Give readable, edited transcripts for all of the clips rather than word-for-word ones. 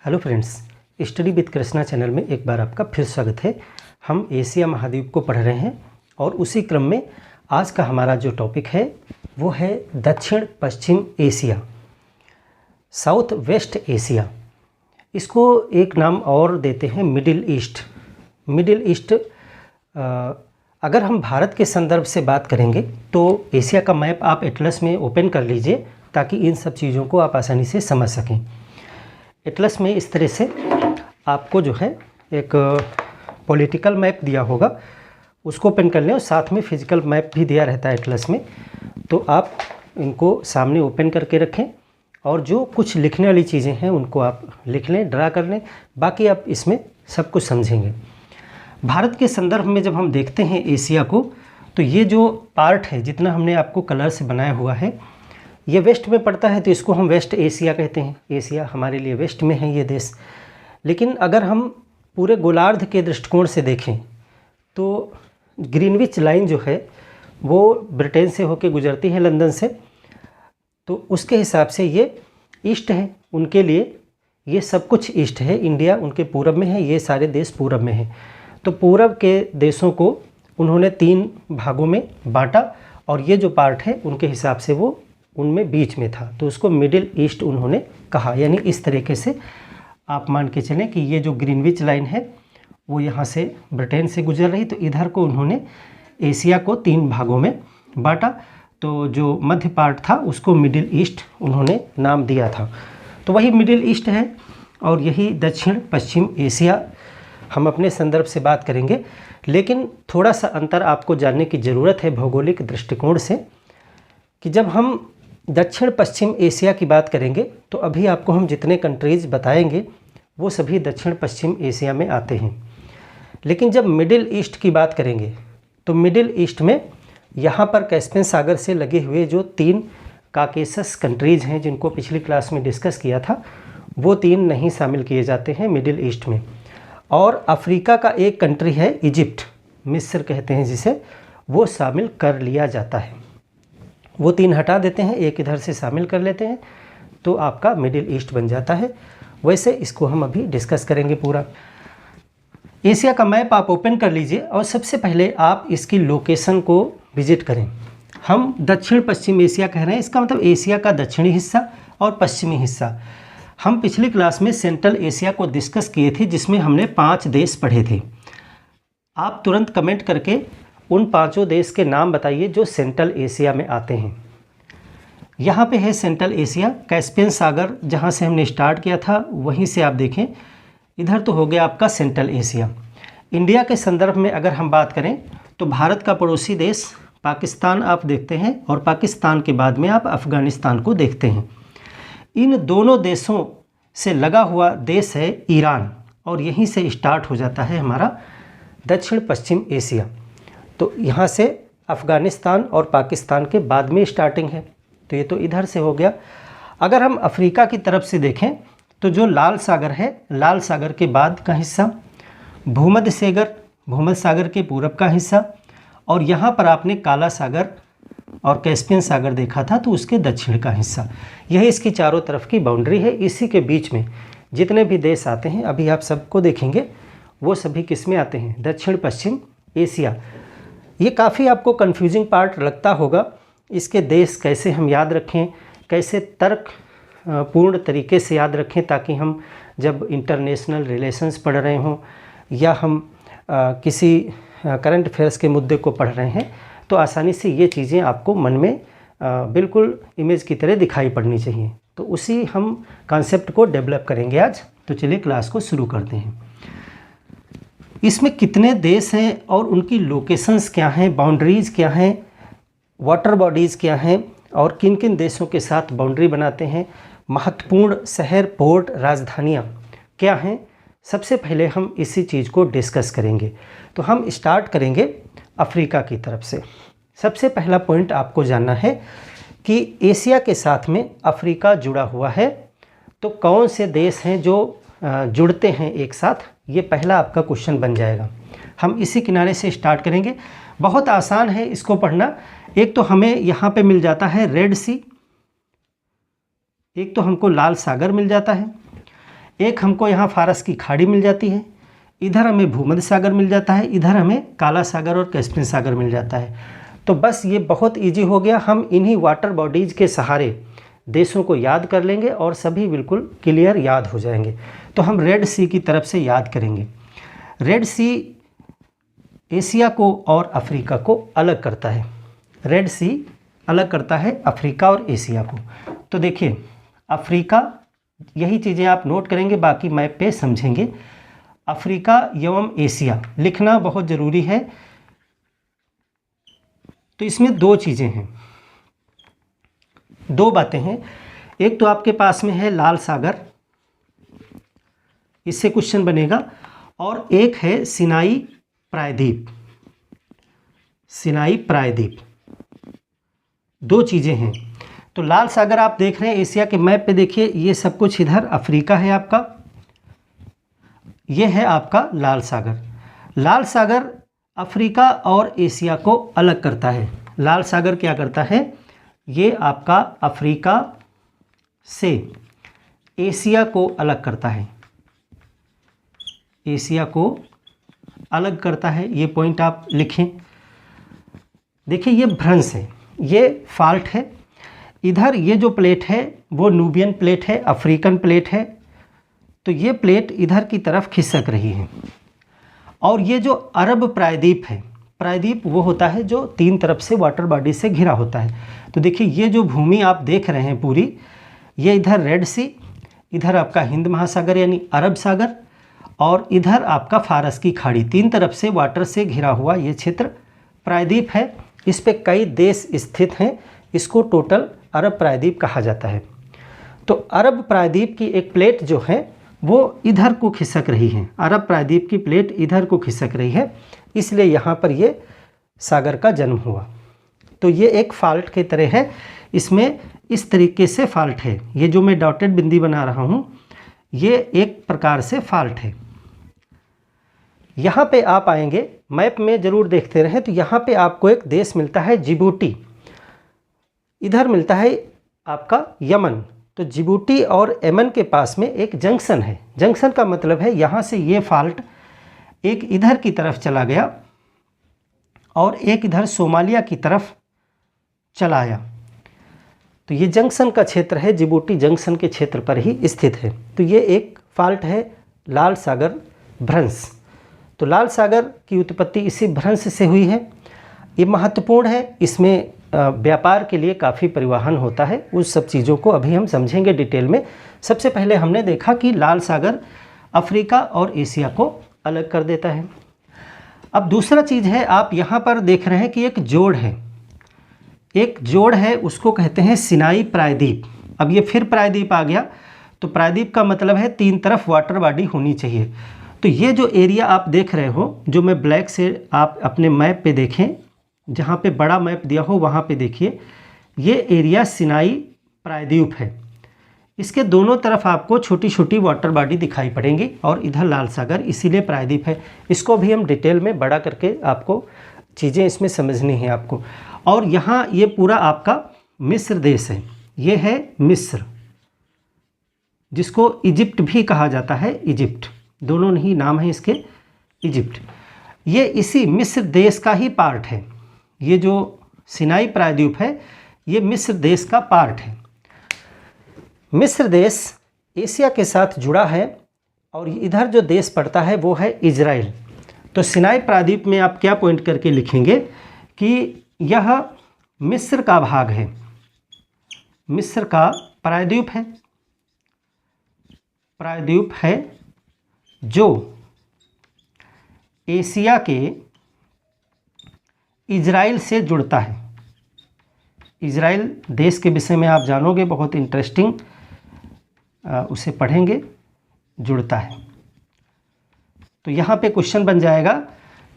Hello friends, study with Krishna channel में एक बार आपका फिर स्वागत है। हम एशिया महाद्वीप को पढ़ रहे हैं और उसी क्रम में आज का हमारा जो टॉपिक है वो है दक्षिण पश्चिम एशिया, साउथ वेस्ट एशिया। इसको एक नाम और देते हैं मिडिल ईस्ट। मिडिल ईस्ट अगर हम भारत के संदर्भ से बात करेंगे तो एशिया का मैप आप एटलस में ओपन कर लीजिए ताकि इन सब चीज़ों को आप आसानी से समझ सकें। एटलस में इस तरह से आपको जो है एक पॉलिटिकल मैप दिया होगा, उसको ओपन कर लें और साथ में फिजिकल मैप भी दिया रहता है एटलस में। तो आप इनको सामने ओपन करके रखें और जो कुछ लिखने वाली चीज़ें हैं उनको आप लिख लें, ड्रा कर लें, बाकी आप इसमें सब कुछ समझेंगे। भारत के संदर्भ में जब हम देखते हैं एशिया को, तो ये जो पार्ट है जितना हमने आपको कलर से बनाया हुआ है ये वेस्ट में पड़ता है, तो इसको हम वेस्ट एशिया कहते हैं। एशिया हमारे लिए वेस्ट में है ये देश। लेकिन अगर हम पूरे गोलार्ध के दृष्टिकोण से देखें तो ग्रीनविच लाइन जो है वो ब्रिटेन से होकर गुजरती है, लंदन से, तो उसके हिसाब से ये ईस्ट है उनके लिए। ये सब कुछ ईस्ट है। इंडिया उनके पूरब में है, ये सारे देश पूरब में हैं। तो पूरब के देशों को उन्होंने 3 भागों में बांटा और ये जो पार्ट है उनके हिसाब से वो उनमें बीच में था, तो उसको मिडिल ईस्ट उन्होंने कहा। यानी इस तरीके से आप मान के चलें कि ये जो ग्रीनविच लाइन है वो यहाँ से ब्रिटेन से गुजर रही, तो इधर को उन्होंने एशिया को 3 भागों में बांटा। तो जो मध्य पार्ट था उसको मिडिल ईस्ट उन्होंने नाम दिया था। तो वही मिडिल ईस्ट है और यही दक्षिण पश्चिम एशिया हम अपने संदर्भ से बात करेंगे। लेकिन थोड़ा सा अंतर आपको जानने की ज़रूरत है भौगोलिक दृष्टिकोण से, कि जब हम दक्षिण पश्चिम एशिया की बात करेंगे तो अभी आपको हम जितने कंट्रीज़ बताएंगे वो सभी दक्षिण पश्चिम एशिया में आते हैं। लेकिन जब मिडिल ईस्ट की बात करेंगे तो मिडिल ईस्ट में यहाँ पर कैस्पियन सागर से लगे हुए जो 3 काकेसस कंट्रीज़ हैं जिनको पिछली क्लास में डिस्कस किया था, वो 3 नहीं शामिल किए जाते हैं मिडिल ईस्ट में। और अफ्रीका का एक कंट्री है इजिप्ट, मिस्र कहते हैं जिसे, वो शामिल कर लिया जाता है। वो 3 हटा देते हैं, एक इधर से शामिल कर लेते हैं, तो आपका मिडिल ईस्ट बन जाता है। वैसे इसको हम अभी डिस्कस करेंगे पूरा। एशिया का मैप आप ओपन कर लीजिए और सबसे पहले आप इसकी लोकेशन को विजिट करें। हम दक्षिण पश्चिम एशिया कह रहे हैं, इसका मतलब एशिया का दक्षिणी हिस्सा और पश्चिमी हिस्सा। हम पिछली क्लास में सेंट्रल एशिया को डिस्कस किए थे जिसमें हमने 5 देश पढ़े थे। आप तुरंत कमेंट करके उन 5 देश के नाम बताइए जो सेंट्रल एशिया में आते हैं। यहाँ पे है सेंट्रल एशिया, कैस्पियन सागर जहाँ से हमने स्टार्ट किया था वहीं से आप देखें, इधर तो हो गया आपका सेंट्रल एशिया। इंडिया के संदर्भ में अगर हम बात करें तो भारत का पड़ोसी देश पाकिस्तान आप देखते हैं और पाकिस्तान के बाद में आप अफ़गानिस्तान को देखते हैं। इन दोनों देशों से लगा हुआ देश है ईरान और यहीं से स्टार्ट हो जाता है हमारा दक्षिण पश्चिम एशिया। तो यहाँ से अफ़गानिस्तान और पाकिस्तान के बाद में स्टार्टिंग है, तो ये तो इधर से हो गया। अगर हम अफ्रीका की तरफ से देखें तो जो लाल सागर है, लाल सागर के बाद का हिस्सा, भूमध्य सागर के पूरब का हिस्सा, और यहाँ पर आपने काला सागर और कैस्पियन सागर देखा था तो उसके दक्षिण का हिस्सा। यही इसकी चारों तरफ की बाउंड्री है। इसी के बीच में जितने भी देश आते हैं अभी आप सबको देखेंगे वो सभी किस में आते हैं, दक्षिण पश्चिम एशिया। ये काफ़ी आपको कन्फ्यूजिंग पार्ट लगता होगा, इसके देश कैसे हम याद रखें, कैसे तर्क पूर्ण तरीके से याद रखें ताकि हम जब इंटरनेशनल रिलेशंस पढ़ रहे हों या हम किसी करंट अफेयर्स के मुद्दे को पढ़ रहे हैं तो आसानी से ये चीज़ें आपको मन में बिल्कुल इमेज की तरह दिखाई पड़नी चाहिए। तो उसी हम कॉन्सेप्ट को डेवलप करेंगे आज। तो चलिए क्लास को शुरू करते हैं। इसमें कितने देश हैं और उनकी लोकेशंस क्या हैं, बाउंड्रीज़ क्या हैं, वाटर बॉडीज़ क्या हैं और किन किन देशों के साथ बाउंड्री बनाते हैं, महत्वपूर्ण शहर, पोर्ट, राजधानियाँ क्या हैं, सबसे पहले हम इसी चीज़ को डिस्कस करेंगे। तो हम स्टार्ट करेंगे अफ्रीका की तरफ से। सबसे पहला पॉइंट आपको जानना है कि एशिया के साथ में अफ्रीका जुड़ा हुआ है, तो कौन से देश हैं जो जुड़ते हैं एक साथ, ये पहला आपका क्वेश्चन बन जाएगा। हम इसी किनारे से स्टार्ट करेंगे। बहुत आसान है इसको पढ़ना। एक तो हमें यहाँ पे मिल जाता है रेड सी, एक तो हमको लाल सागर मिल जाता है, एक हमको यहाँ फारस की खाड़ी मिल जाती है, इधर हमें भूमध्य सागर मिल जाता है, इधर हमें काला सागर और कैस्पियन सागर मिल जाता है। तो बस ये बहुत इजी हो गया, हम इन्हीं वाटर बॉडीज़ के सहारे देशों को याद कर लेंगे और सभी बिल्कुल क्लियर याद हो जाएंगे। तो हम रेड सी की तरफ से याद करेंगे। रेड सी एशिया को और अफ्रीका को अलग करता है। रेड सी अलग करता है अफ्रीका और एशिया को। तो देखिए अफ्रीका, यही चीज़ें आप नोट करेंगे, बाकी मैप पे समझेंगे। अफ्रीका एवं एशिया लिखना बहुत ज़रूरी है। तो इसमें दो चीज़ें हैं, दो बातें हैं। एक तो आपके पास में है लाल सागर, इससे क्वेश्चन बनेगा, और एक है सिनाई प्रायद्वीप। सिनाई प्रायद्वीप, दो चीज़ें हैं। तो लाल सागर आप देख रहे हैं एशिया के मैप पे, देखिए ये सब कुछ इधर अफ्रीका है आपका, ये है आपका लाल सागर। लाल सागर अफ्रीका और एशिया को अलग करता है। लाल सागर क्या करता है, ये आपका अफ्रीका से एशिया को अलग करता है, एशिया को अलग करता है। ये पॉइंट आप लिखें। देखिए ये भ्रंश है, ये फाल्ट है। इधर ये जो प्लेट है वो नूबियन प्लेट है, अफ्रीकन प्लेट है। तो ये प्लेट इधर की तरफ खिसक रही है। और ये जो अरब प्रायद्वीप है, प्रायद्वीप वो होता है जो तीन तरफ से वाटर बॉडी से घिरा होता है। तो देखिए ये जो भूमि आप देख रहे हैं पूरी, ये इधर रेड सी, इधर आपका हिंद महासागर यानी अरब सागर, और इधर आपका फारस की खाड़ी, तीन तरफ से वाटर से घिरा हुआ ये क्षेत्र प्रायद्वीप है। इस पे कई देश स्थित हैं, इसको टोटल अरब प्रायद्वीप कहा जाता है। तो अरब प्रायद्वीप की एक प्लेट जो है वो इधर को खिसक रही है, अरब प्रायद्वीप की प्लेट इधर को खिसक रही है, इसलिए यहाँ पर ये सागर का जन्म हुआ। तो ये एक फाल्ट की तरह है, इसमें इस तरीके से फाल्ट है। ये जो मैं डॉटेड बिंदी बना रहा हूँ ये एक प्रकार से फाल्ट है। यहाँ पे आप आएंगे, मैप में ज़रूर देखते रहें, तो यहाँ पे आपको एक देश मिलता है जिबूटी, इधर मिलता है आपका यमन। तो जिबूटी और यमन के पास में एक जंक्शन है। जंक्शन का मतलब है यहाँ से ये फाल्ट एक इधर की तरफ चला गया और एक इधर सोमालिया की तरफ चला आया। तो ये जंक्शन का क्षेत्र है, जिबूटी जंक्शन के क्षेत्र पर ही स्थित है। तो ये एक फाल्ट है लाल सागर भ्रंश। तो लाल सागर की उत्पत्ति इसी भ्रंश से हुई है। ये महत्वपूर्ण है, इसमें व्यापार के लिए काफ़ी परिवहन होता है। उस सब चीज़ों को अभी हम समझेंगे डिटेल में। सबसे पहले हमने देखा कि लाल सागर अफ्रीका और एशिया को अलग कर देता है। अब दूसरा चीज़ है, आप यहाँ पर देख रहे हैं कि एक जोड़ है, एक जोड़ है, उसको कहते हैं सिनाई प्रायद्वीप। अब ये फिर प्रायद्वीप आ गया। तो प्रायद्वीप का मतलब है तीन तरफ वाटर बॉडी होनी चाहिए। तो ये जो एरिया आप देख रहे हो, जो मैं ब्लैक से आप अपने मैप पे देखें, जहाँ पे बड़ा मैप दिया हो वहाँ पे देखिए, ये एरिया सिनाई प्रायद्वीप है। इसके दोनों तरफ आपको छोटी छोटी वाटर बॉडी दिखाई पड़ेंगी और इधर लाल सागर, इसीलिए प्रायद्वीप है। इसको भी हम डिटेल में बड़ा करके आपको चीज़ें इसमें समझनी है आपको। और यहाँ ये पूरा आपका मिस्र देश है, ये है मिस्र, जिसको इजिप्ट भी कहा जाता है। इजिप्ट, दोनों ही नाम है इसके, इजिप्ट। ये इसी मिस्र देश का ही पार्ट है। ये जो सिनाई प्रायद्वीप है ये मिस्र देश का पार्ट है। मिस्र देश एशिया के साथ जुड़ा है और इधर जो देश पड़ता है वो है इजराइल। तो सिनाई प्रायद्वीप में आप क्या पॉइंट करके लिखेंगे कि यह मिस्र का भाग है, मिस्र का प्रायद्वीप है, प्रायद्वीप है जो एशिया के इजराइल से जुड़ता है। इजराइल देश के विषय में आप जानोगे, बहुत इंटरेस्टिंग, उसे पढ़ेंगे, जुड़ता है। तो यहाँ पे क्वेश्चन बन जाएगा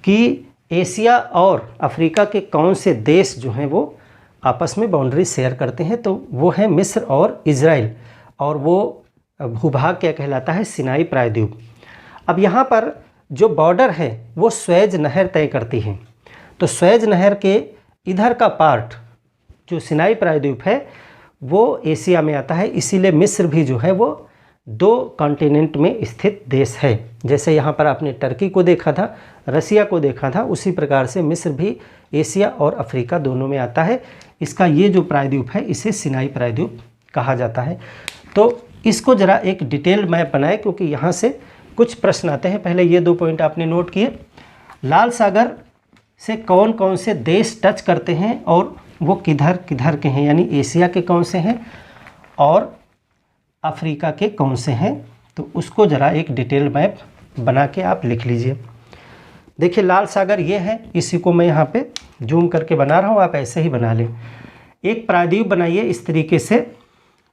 कि एशिया और अफ्रीका के कौन से देश जो हैं वो आपस में बाउंड्री शेयर करते हैं। तो वो है मिस्र और इजराइल, और वो भूभाग क्या कहलाता है, सिनाई प्रायद्वीप। अब यहाँ पर जो बॉर्डर है वो स्वेज नहर तय करती है। तो स्वेज नहर के इधर का पार्ट जो सिनाई प्रायद्वीप है वो एशिया में आता है, इसीलिए मिस्र भी जो है वो 2 कॉन्टिनेंट में स्थित देश है। जैसे यहाँ पर आपने टर्की को देखा था, रसिया को देखा था, उसी प्रकार से मिस्र भी एशिया और अफ्रीका दोनों में आता है। इसका ये जो प्रायद्वीप है इसे सिनाई प्रायद्वीप कहा जाता है। तो इसको ज़रा एक डिटेल मैप बनाए, क्योंकि यहाँ से कुछ प्रश्न आते हैं। पहले ये 2 पॉइंट आपने नोट किए। लाल सागर से कौन कौन से देश टच करते हैं और वो किधर किधर के हैं, यानी एशिया के कौन से हैं और अफ्रीका के कौन से हैं, तो उसको ज़रा एक डिटेल मैप बना के आप लिख लीजिए। देखिए लाल सागर ये है, इसी को मैं यहाँ पे जूम करके बना रहा हूँ, आप ऐसे ही बना लें। एक प्रायद्वीप बनाइए इस तरीके से,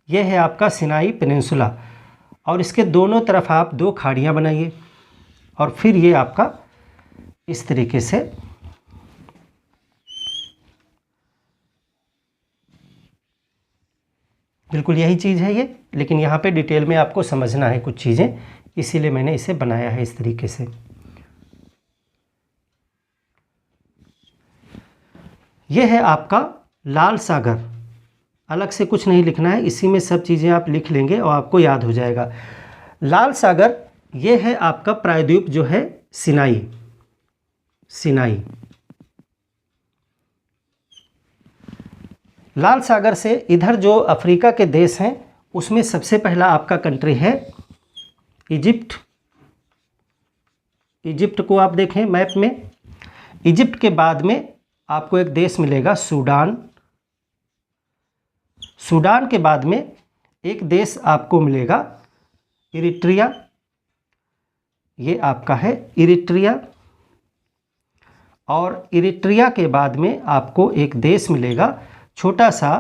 ये है आपका सिनाई पेनिनसुला, और इसके दोनों तरफ आप 2 खाड़ियाँ बनाइए, और फिर ये आपका इस तरीके से बिल्कुल यही चीज़ है ये, लेकिन यहाँ पे डिटेल में आपको समझना है कुछ चीज़ें, इसीलिए मैंने इसे बनाया है इस तरीके से। ये है आपका लाल सागर, अलग से कुछ नहीं लिखना है, इसी में सब चीज़ें आप लिख लेंगे और आपको याद हो जाएगा। लाल सागर ये है आपका प्रायद्वीप जो है सिनाई, सिनाई। लाल सागर से इधर जो अफ्रीका के देश हैं उसमें सबसे पहला आपका कंट्री है इजिप्ट। इजिप्ट को आप देखें मैप में। इजिप्ट के बाद में आपको एक देश मिलेगा सूडान। सूडान के बाद में एक देश आपको मिलेगा इरिट्रिया, ये आपका है इरिट्रिया। और इरिट्रिया के बाद में आपको एक देश मिलेगा छोटा सा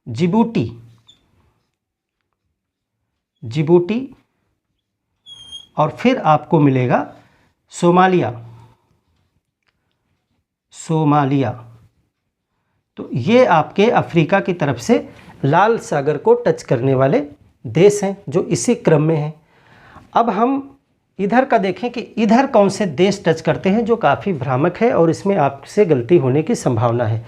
जिबूटी, जिबूटी। और फिर आपको मिलेगा सोमालिया, सोमालिया। तो ये आपके अफ्रीका की तरफ से लाल सागर को टच करने वाले देश हैं जो इसी क्रम में हैं। अब हम इधर का देखें कि इधर कौन से देश टच करते हैं, जो काफ़ी भ्रामक है और इसमें आपसे गलती होने की संभावना है।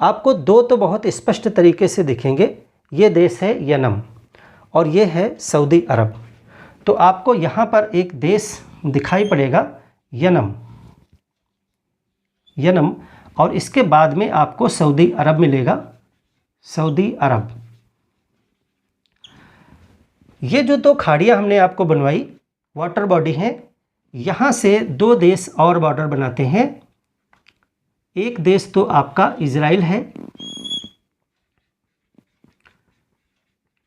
आपको 2 तो बहुत स्पष्ट तरीके से दिखेंगे, ये देश है यमन और ये है सऊदी अरब। तो आपको यहाँ पर एक देश दिखाई पड़ेगा यमन, यमन, और इसके बाद में आपको सऊदी अरब मिलेगा, सऊदी अरब। ये जो 2 खाड़ियाँ हमने आपको बनवाई वाटर बॉडी हैं, यहाँ से 2 देश और बॉर्डर बनाते हैं। एक देश तो आपका इजराइल है,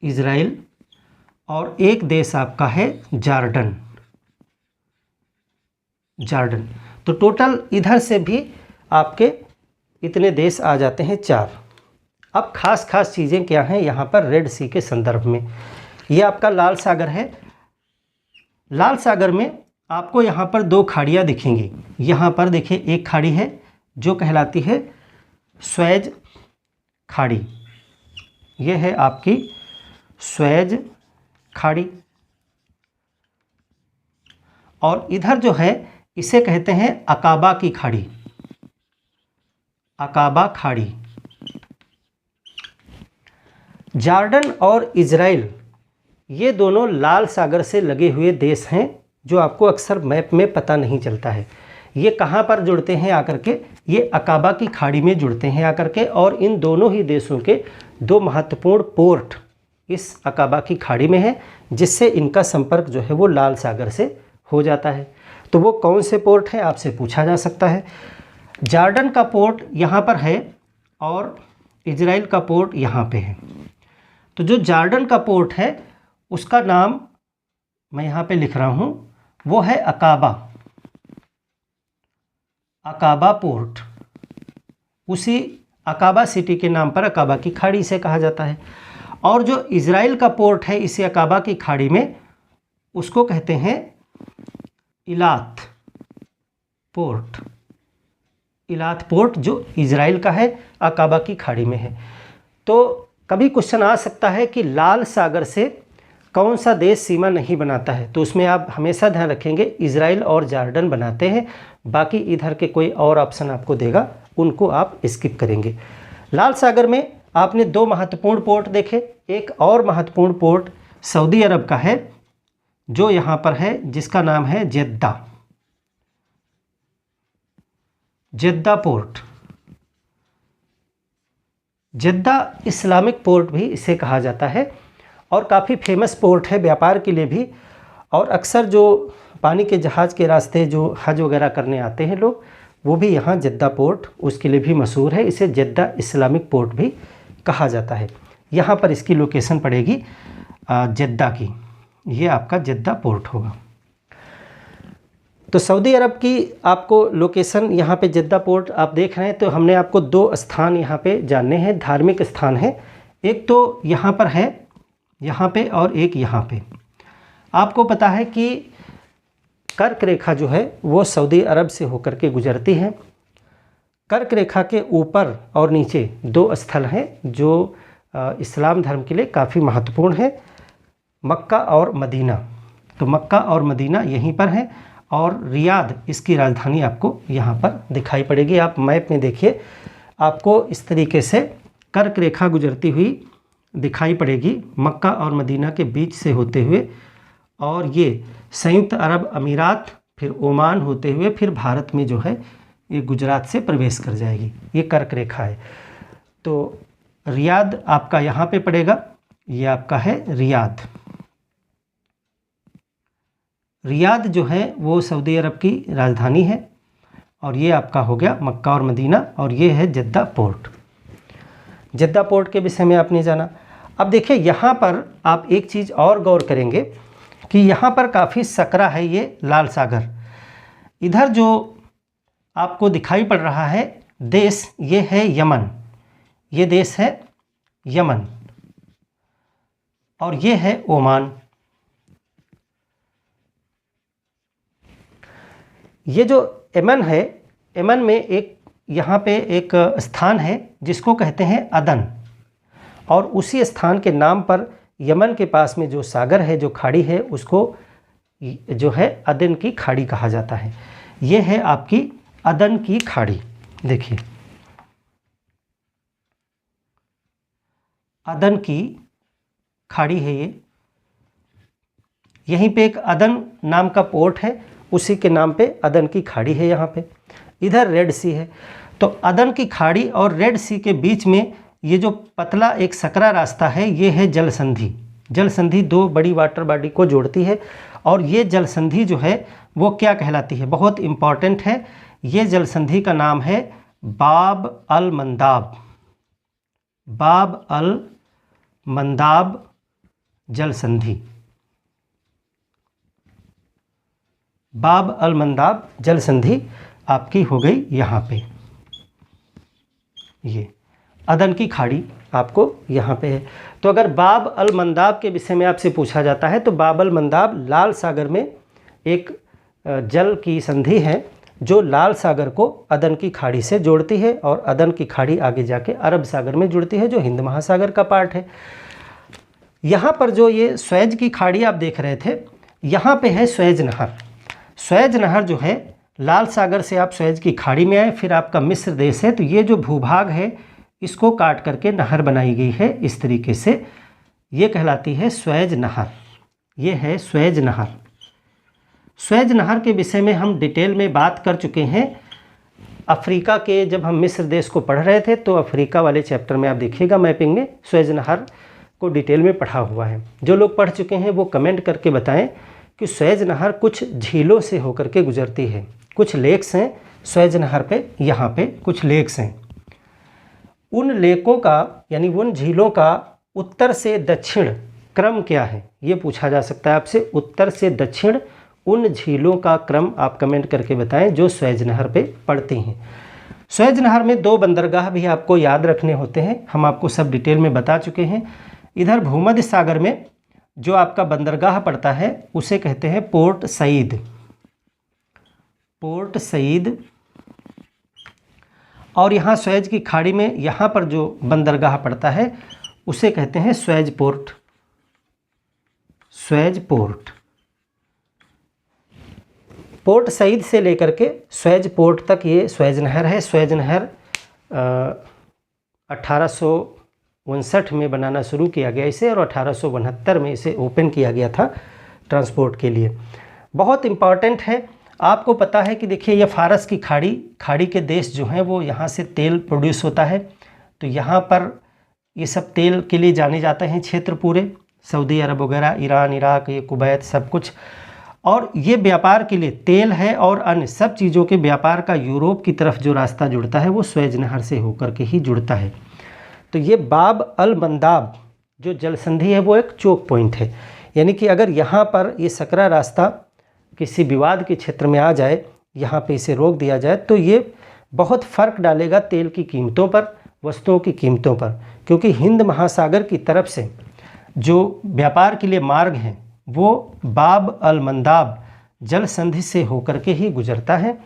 इजराइल, और एक देश आपका है जॉर्डन, जॉर्डन। तो टोटल इधर से भी आपके इतने देश आ जाते हैं 4। अब खास खास चीज़ें क्या हैं यहाँ पर रेड सी के संदर्भ में। ये आपका लाल सागर है। लाल सागर में आपको यहाँ पर 2 खाड़ियाँ दिखेंगी। यहाँ पर देखिए एक खाड़ी है जो कहलाती है स्वेज खाड़ी, ये है आपकी स्वेज खाड़ी। और इधर जो है इसे कहते हैं अकाबा की खाड़ी, अकाबा खाड़ी। जॉर्डन और इजराइल ये दोनों लाल सागर से लगे हुए देश हैं जो आपको अक्सर मैप में पता नहीं चलता है। ये कहाँ पर जुड़ते हैं आकर के, ये अकाबा की खाड़ी में जुड़ते हैं आकर के, और इन दोनों ही देशों के 2 महत्वपूर्ण पोर्ट इस अकाबा की खाड़ी में है, जिससे इनका संपर्क जो है वो लाल सागर से हो जाता है। तो वो कौन से पोर्ट हैं आपसे पूछा जा सकता है। जॉर्डन का पोर्ट यहाँ पर है और इजराइल का पोर्ट यहाँ पे है। तो जो जॉर्डन का पोर्ट है उसका नाम मैं यहाँ पे लिख रहा हूँ, वो है अकाबा, अकाबा पोर्ट। उसी अकाबा सिटी के नाम पर अकाबा की खाड़ी से कहा जाता है। और जो इजराइल का पोर्ट है इसी अकाबा की खाड़ी में, उसको कहते हैं इलात पोर्ट, इलात पोर्ट जो इजराइल का है, अकाबा की खाड़ी में है। तो कभी क्वेश्चन आ सकता है कि लाल सागर से कौन सा देश सीमा नहीं बनाता है, तो उसमें आप हमेशा ध्यान रखेंगे इजराइल और जॉर्डन बनाते हैं, बाकी इधर के कोई और ऑप्शन आपको देगा उनको आप स्किप करेंगे। लाल सागर में आपने 2 महत्वपूर्ण पोर्ट देखे, एक और महत्वपूर्ण पोर्ट सऊदी अरब का है, जो यहाँ पर है, जिसका नाम है जेद्दा, जेद्दा पोर्ट। जेद्दा इस्लामिक पोर्ट भी इसे कहा जाता है और काफ़ी फेमस पोर्ट है व्यापार के लिए भी। और अक्सर जो पानी के जहाज़ के रास्ते जो हज वगैरह करने आते हैं लोग, वो भी यहाँ जेद्दा पोर्ट उसके लिए भी मशहूर है। इसे जेद्दा इस्लामिक पोर्ट भी कहा जाता है। यहाँ पर इसकी लोकेशन पड़ेगी जेद्दा की, ये आपका जेद्दा पोर्ट होगा। तो सऊदी अरब की आपको लोकेशन यहाँ पे जेद्दा पोर्ट आप देख रहे हैं। तो हमने आपको दो स्थान यहाँ पे जानने हैं, धार्मिक स्थान है। एक तो यहाँ पर है, यहाँ पे, और एक यहाँ पे। आपको पता है कि कर्क रेखा जो है वो सऊदी अरब से होकर के गुजरती है। कर्क रेखा के ऊपर और नीचे दो स्थल हैं जो इस्लाम धर्म के लिए काफ़ी महत्वपूर्ण है, मक्का और मदीना। तो मक्का और मदीना यहीं पर है और रियाद इसकी राजधानी आपको यहाँ पर दिखाई पड़ेगी। आप मैप में देखिए, आपको इस तरीके से कर्क रेखा गुजरती हुई दिखाई पड़ेगी मक्का और मदीना के बीच से होते हुए, और ये संयुक्त अरब अमीरात, फिर ओमान होते हुए फिर भारत में जो है ये गुजरात से प्रवेश कर जाएगी। ये कर्क रेखा है। तो रियाद आपका यहाँ पे पड़ेगा, ये आपका है रियाद। रियाद जो है वो सऊदी अरब की राजधानी है और ये आपका हो गया मक्का और मदीना, और ये है जेद्दा पोर्ट। जेद्दा पोर्ट के विषय में आपने जाना। अब देखिए यहाँ पर आप एक चीज़ और गौर करेंगे कि यहाँ पर काफ़ी सकरा है ये लाल सागर। इधर जो आपको दिखाई पड़ रहा है देश, ये है यमन, ये देश है यमन, और ये है ओमान। ये जो यमन है, यमन में एक यहाँ पे एक स्थान है जिसको कहते हैं अदन, और उसी स्थान के नाम पर यमन के पास में जो सागर है, जो खाड़ी है, उसको जो है अदन की खाड़ी कहा जाता है। ये है आपकी अदन की खाड़ी। देखिए अदन की खाड़ी है ये। यहीं पे एक अदन नाम का पोर्ट है, उसी के नाम पे अदन की खाड़ी है यहाँ पे। इधर रेड सी है। तो अदन की खाड़ी और रेड सी के बीच में ये जो पतला एक सकरा रास्ता है, ये है जल संधि। जल संधि दो बड़ी वाटर बॉडी को जोड़ती है, और ये जल संधि जो है वो क्या कहलाती है, बहुत इम्पॉर्टेंट है। ये जल संधि का नाम है बाब अल मंदाब। बाब अल मंदाब जल संधि। बाब अल मंदाब जल संधि आपकी हो गई यहाँ पे। ये अदन की खाड़ी आपको यहाँ पे है। तो अगर बाब अल मंदाब के विषय में आपसे पूछा जाता है तो बाब अल मंदाब लाल सागर में एक जल की संधि है जो लाल सागर को अदन की खाड़ी से जोड़ती है, और अदन की खाड़ी आगे जाके अरब सागर में जुड़ती है जो हिंद महासागर का पार्ट है। यहाँ पर जो ये स्वेज की खाड़ी आप देख रहे थे, यहाँ पे है स्वेज नहर। स्वेज नहर जो है लाल सागर से आप स्वेज की खाड़ी में आए, फिर आपका मिस्र देश है, तो ये जो भूभाग है इसको काट करके नहर बनाई गई है इस तरीके से। ये कहलाती है स्वेज नहर। ये है स्वेज नहर। स्वेज नहर के विषय में हम डिटेल में बात कर चुके हैं अफ्रीका के, जब हम मिस्र देश को पढ़ रहे थे तो अफ्रीका वाले चैप्टर में आप देखिएगा मैपिंग में स्वेज नहर को डिटेल में पढ़ा हुआ है। जो लोग पढ़ चुके हैं वो कमेंट करके बताएं कि स्वेज नहर कुछ झीलों से होकर के गुजरती है। कुछ लेक्स हैं स्वेज नहर पे, यहाँ पे कुछ लेक्स हैं। उन लेकों का यानी उन झीलों का उत्तर से दक्षिण क्रम क्या है, ये पूछा जा सकता है आपसे। उत्तर से दक्षिण उन झीलों का क्रम आप कमेंट करके बताएं जो स्वेज नहर पे पड़ती हैं। स्वेज नहर में दो बंदरगाह भी आपको याद रखने होते हैं, हम आपको सब डिटेल में बता चुके हैं। इधर भूमध्य सागर में जो आपका बंदरगाह पड़ता है उसे कहते हैं पोर्ट सईद। Port Said. और यहाँ स्वेज की खाड़ी में यहाँ पर जो बंदरगाह पड़ता है उसे कहते हैं Suez port. Suez port. Port Said से लेकर के स्वेज पोर्ट तक ये स्वेज नहर है। स्वेज नहर 1800 1859 में बनाना शुरू किया गया इसे, और 1869 में इसे ओपन किया गया था ट्रांसपोर्ट के लिए। बहुत इम्पॉर्टेंट है। आपको पता है कि देखिए ये फारस की खाड़ी के देश जो हैं वो यहाँ से तेल प्रोड्यूस होता है, तो यहाँ पर ये सब तेल के लिए जाने जाते हैं क्षेत्र पूरे, सऊदी अरब वगैरह, ईरान, इराक, ये कुवैत, सब कुछ। और ये व्यापार के लिए तेल है और अन्य सब चीज़ों के व्यापार का यूरोप की तरफ जो रास्ता जुड़ता है वो स्वेज नहर से होकर के ही जुड़ता है। तो ये बाब अल मंदाब जो जल संधि है वो एक चोक पॉइंट है, यानी कि अगर यहाँ पर ये सकरा रास्ता किसी विवाद के क्षेत्र में आ जाए, यहाँ पे इसे रोक दिया जाए, तो ये बहुत फ़र्क डालेगा तेल की कीमतों पर, वस्तुओं की कीमतों पर, क्योंकि हिंद महासागर की तरफ से जो व्यापार के लिए मार्ग हैं वो बाब अल मंदाब जल संधि से होकर के ही गुजरता है,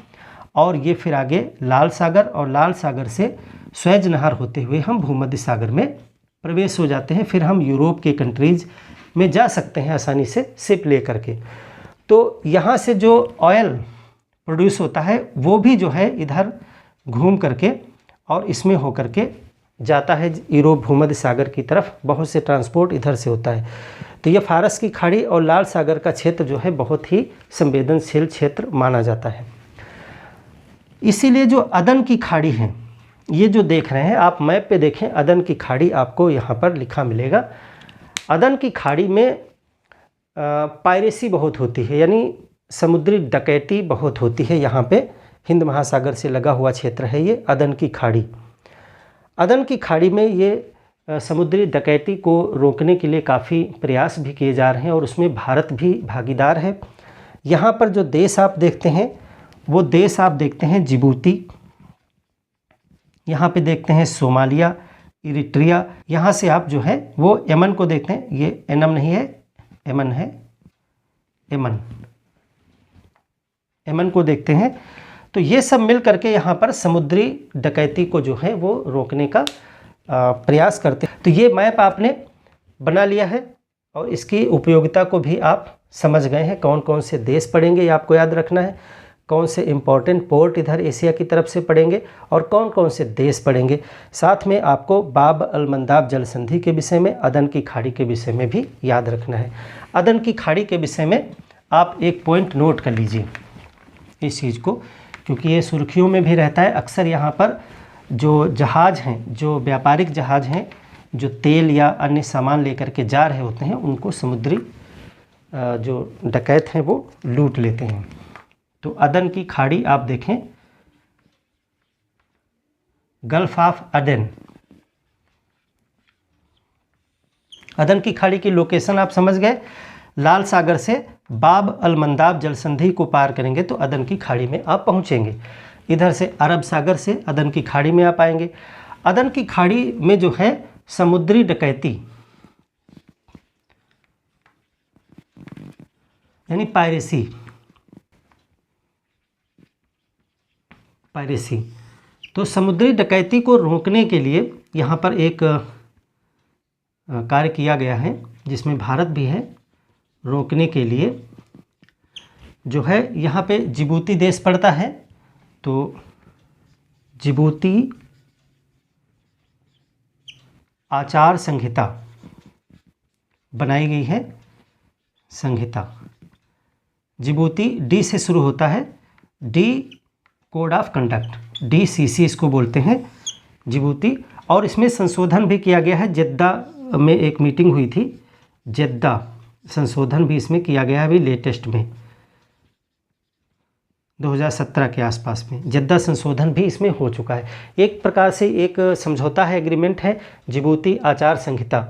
और ये फिर आगे लाल सागर, और लाल सागर से स्वेज नहर होते हुए हम भूमध्य सागर में प्रवेश हो जाते हैं। फिर हम यूरोप के कंट्रीज़ में जा सकते हैं आसानी से शिप ले करके। तो यहाँ से जो ऑयल प्रोड्यूस होता है वो भी जो है इधर घूम करके और इसमें होकर के जाता है यूरोप भूमध्य सागर की तरफ। बहुत से ट्रांसपोर्ट इधर से होता है। तो ये फारस की खाड़ी और लाल सागर का क्षेत्र जो है बहुत ही संवेदनशील क्षेत्र माना जाता है। इसीलिए जो अदन की खाड़ी है, ये जो देख रहे हैं आप मैप पे देखें, अदन की खाड़ी आपको यहाँ पर लिखा मिलेगा। अदन की खाड़ी में पायरेसी बहुत होती है, यानी समुद्री डकैती बहुत होती है। यहाँ पे हिंद महासागर से लगा हुआ क्षेत्र है ये अदन की खाड़ी। अदन की खाड़ी में ये समुद्री डकैती को रोकने के लिए काफ़ी प्रयास भी किए जा रहे हैं, और उसमें भारत भी भागीदार है। यहाँ पर जो देश आप देखते हैं वो देश आप देखते हैं जिबूती, यहाँ पे देखते हैं सोमालिया, इरिट्रिया, यहाँ से आप जो है वो यमन को देखते हैं, ये एनम नहीं है, यमन है, यमन को देखते हैं। तो ये सब मिल करके यहाँ पर समुद्री डकैती को जो है वो रोकने का प्रयास करते हैं। तो ये मैप आपने बना लिया है और इसकी उपयोगिता को भी आप समझ गए हैं। कौन कौन से देश पड़ेंगे ये आपको याद रखना है, कौन से इम्पोर्टेंट पोर्ट इधर एशिया की तरफ से पड़ेंगे और कौन कौन से देश पड़ेंगे। साथ में आपको बाब अल मंदाब जल संधि के विषय में, अदन की खाड़ी के विषय में भी याद रखना है। अदन की खाड़ी के विषय में आप एक पॉइंट नोट कर लीजिए इस चीज़ को, क्योंकि ये सुर्खियों में भी रहता है। अक्सर यहाँ पर जो जहाज़ हैं, जो व्यापारिक जहाज़ हैं, जो तेल या अन्य सामान लेकर के जा रहे होते हैं, उनको समुद्री जो डकैत हैं वो लूट लेते हैं। तो अदन की खाड़ी आप देखें, गल्फ ऑफ अदन, अदन की खाड़ी की लोकेशन आप समझ गए। लाल सागर से बाब अल मंदाब जल संधि को पार करेंगे तो अदन की खाड़ी में आप पहुंचेंगे। इधर से अरब सागर से अदन की खाड़ी में आप आएंगे। अदन की खाड़ी में जो है समुद्री डकैती यानी पायरेसी, तो समुद्री डकैती को रोकने के लिए यहाँ पर एक कार्य किया गया है जिसमें भारत भी है। रोकने के लिए जो है यहाँ पे जिबूती देश पड़ता है, तो जिबूती आचार संहिता बनाई गई है। संहिता जिबूती डी से शुरू होता है, D code of conduct, DCC इसको बोलते हैं जिबूती। और इसमें संशोधन भी किया गया है। जेद्दा में एक मीटिंग हुई थी, जेद्दा संशोधन भी इसमें किया गया है अभी लेटेस्ट में 2017 के आसपास में जेद्दा संशोधन भी इसमें हो चुका है। एक प्रकार से एक समझौता है, एग्रीमेंट है जिबूती आचार संहिता।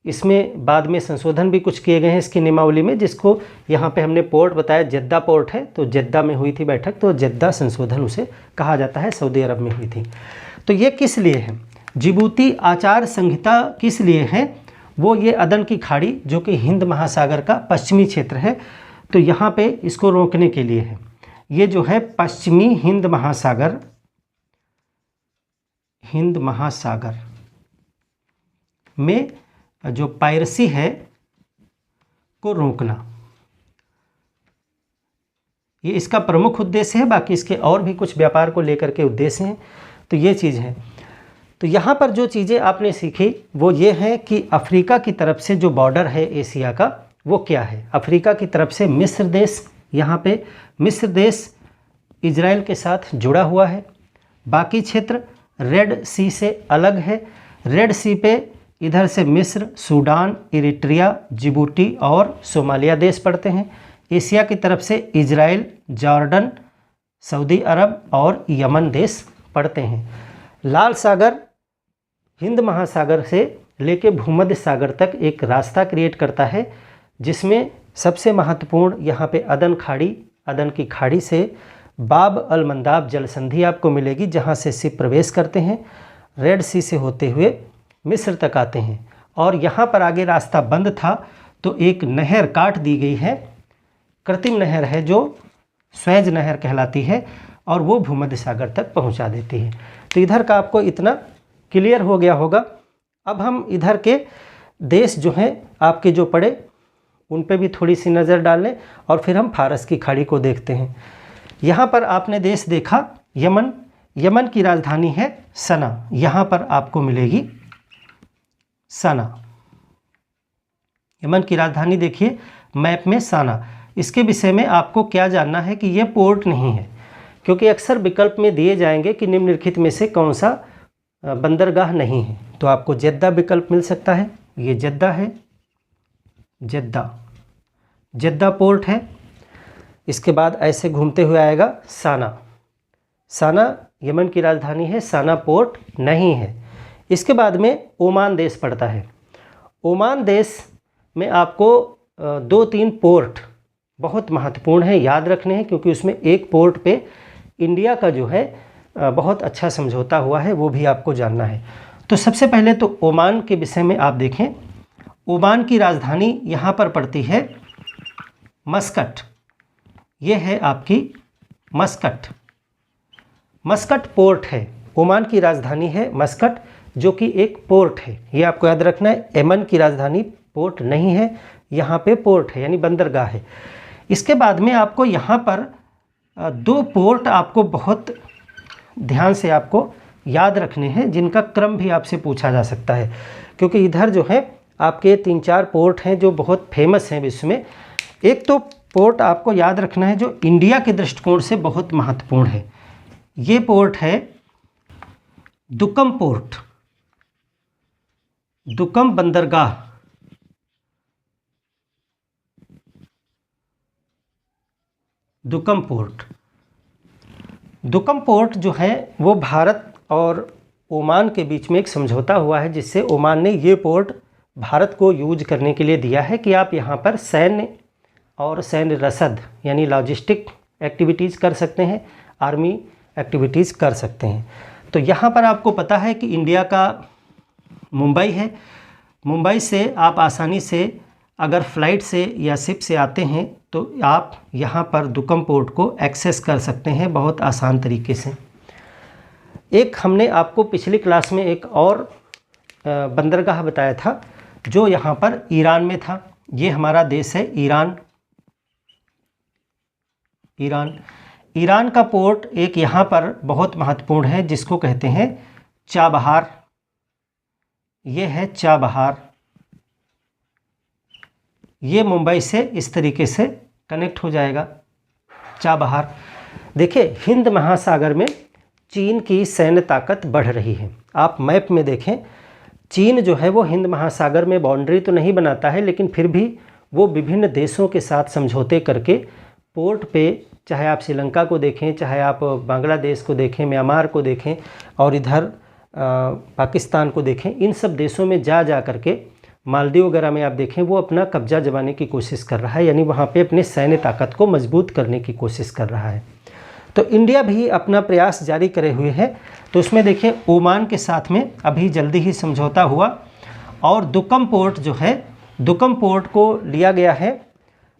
इसमें बाद में संशोधन भी कुछ किए गए हैं इसकी नियमावली में, जिसको यहाँ पे हमने पोर्ट बताया, जेद्दा पोर्ट है। तो जेद्दा में हुई थी बैठक, तो जेद्दा संशोधन उसे कहा जाता है, सऊदी अरब में हुई थी। तो ये किस लिए है, जिबूती आचार संहिता किस लिए है, वो ये अदन की खाड़ी जो कि हिंद महासागर का पश्चिमी क्षेत्र है, तो यहाँ पे इसको रोकने के लिए है। ये जो है पश्चिमी हिंद महासागर में जो पायरेसी है को रोकना, ये इसका प्रमुख उद्देश्य है। बाकी इसके और भी कुछ व्यापार को लेकर के उद्देश्य हैं। तो ये चीज़ है। तो यहाँ पर जो चीज़ें आपने सीखी वो ये है कि अफ्रीका की तरफ से जो बॉर्डर है एशिया का वो क्या है। अफ्रीका की तरफ से मिस्र देश, यहाँ पे मिस्र देश इजराइल के साथ जुड़ा हुआ है। बाकी क्षेत्र रेड सी से अलग है। रेड सी पे इधर से मिस्र, सूडान, इरिट्रिया, जिबूटी और सोमालिया देश पड़ते हैं। एशिया की तरफ से इजराइल, जॉर्डन, सऊदी अरब और यमन देश पड़ते हैं। लाल सागर हिंद महासागर से लेके भूमध्य सागर तक एक रास्ता क्रिएट करता है, जिसमें सबसे महत्वपूर्ण यहाँ पे अदन खाड़ी, अदन की खाड़ी से बाब अल मंदाब जल संधि आपको मिलेगी, जहाँ से शिप प्रवेश करते हैं, रेड सी से होते हुए मिस्र तक आते हैं। और यहाँ पर आगे रास्ता बंद था तो एक नहर काट दी गई है, कृत्रिम नहर है जो स्वेज नहर कहलाती है, और वो भूमध्य सागर तक पहुँचा देती है। तो इधर का आपको इतना क्लियर हो गया होगा। अब हम इधर के देश जो हैं आपके जो पड़े उन पे भी थोड़ी सी नज़र डाल लें और फिर हम फारस की खाड़ी को देखते हैं। यहाँ पर आपने देश देखा यमन, यमन की राजधानी है सना, यहाँ पर आपको मिलेगी सना। यमन की राजधानी देखिए मैप में सना। इसके विषय में आपको क्या जानना है कि ये पोर्ट नहीं है, क्योंकि अक्सर विकल्प में दिए जाएंगे कि निम्नलिखित में से कौन सा बंदरगाह नहीं है। तो आपको जेद्दा विकल्प मिल सकता है, ये जेद्दा है, जेद्दा, जेद्दा पोर्ट है। इसके बाद ऐसे घूमते हुए आएगा साना, साना यमन की राजधानी है, साना पोर्ट नहीं है। इसके बाद में ओमान देश पड़ता है। ओमान देश में आपको 2-3 पोर्ट बहुत महत्वपूर्ण है, याद रखने हैं, क्योंकि उसमें एक पोर्ट पे इंडिया का जो है बहुत अच्छा समझौता हुआ है, वो भी आपको जानना है। तो सबसे पहले तो ओमान के विषय में आप देखें। ओमान की राजधानी यहाँ पर पड़ती है मस्कट, ये है आपकी मस्कट, मस्कट पोर्ट है। ओमान की राजधानी है मस्कट, जो कि एक पोर्ट है, ये आपको याद रखना है। यमन की राजधानी पोर्ट नहीं है, यहाँ पे पोर्ट है यानी बंदरगाह है। इसके बाद में आपको यहाँ पर 2 पोर्ट आपको बहुत ध्यान से आपको याद रखने हैं, जिनका क्रम भी आपसे पूछा जा सकता है, क्योंकि इधर जो है आपके 3-4 पोर्ट हैं जो बहुत फेमस हैं विश्व में। एक तो पोर्ट आपको याद रखना है जो इंडिया के दृष्टिकोण से बहुत महत्वपूर्ण है, ये पोर्ट है दुक्कम पोर्ट, दुक्कम बंदरगाह। दुक्कम पोर्ट, दुक्कम पोर्ट जो है वो भारत और ओमान के बीच में एक समझौता हुआ है, जिससे ओमान ने ये पोर्ट भारत को यूज करने के लिए दिया है कि आप यहाँ पर सैन्य और सैन्य रसद यानी लॉजिस्टिक एक्टिविटीज़ कर सकते हैं, आर्मी एक्टिविटीज़ कर सकते हैं। तो यहाँ पर आपको पता है कि इंडिया का मुंबई है, मुंबई से आप आसानी से अगर फ़्लाइट से या शिप से आते हैं तो आप यहाँ पर दुक्कम पोर्ट को एक्सेस कर सकते हैं बहुत आसान तरीके से। एक हमने आपको पिछली क्लास में एक और बंदरगाह बताया था जो यहाँ पर ईरान में था। ये हमारा देश है ईरान, ईरान। ईरान का पोर्ट एक यहाँ पर बहुत महत्वपूर्ण है, जिसको कहते हैं चाबहार, ये है चाबहार। ये मुंबई से इस तरीके से कनेक्ट हो जाएगा, चाबहार। देखिए हिंद महासागर में चीन की सैन्य ताकत बढ़ रही है। आप मैप में देखें, चीन जो है वो हिंद महासागर में बाउंड्री तो नहीं बनाता है, लेकिन फिर भी वो विभिन्न देशों के साथ समझौते करके पोर्ट पे, चाहे आप श्रीलंका को देखें, चाहे आप बांग्लादेश को देखें, म्यांमार को देखें और इधर पाकिस्तान को देखें, इन सब देशों में जा करके, मालदीव वगैरह में आप देखें, वो अपना कब्जा जमाने की कोशिश कर रहा है, यानी वहाँ पे अपने सैन्य ताकत को मजबूत करने की कोशिश कर रहा है। तो इंडिया भी अपना प्रयास जारी करे हुए है। तो उसमें देखें ओमान के साथ में अभी जल्दी ही समझौता हुआ और दुक्कम पोर्ट जो है, दुक्कम पोर्ट को लिया गया है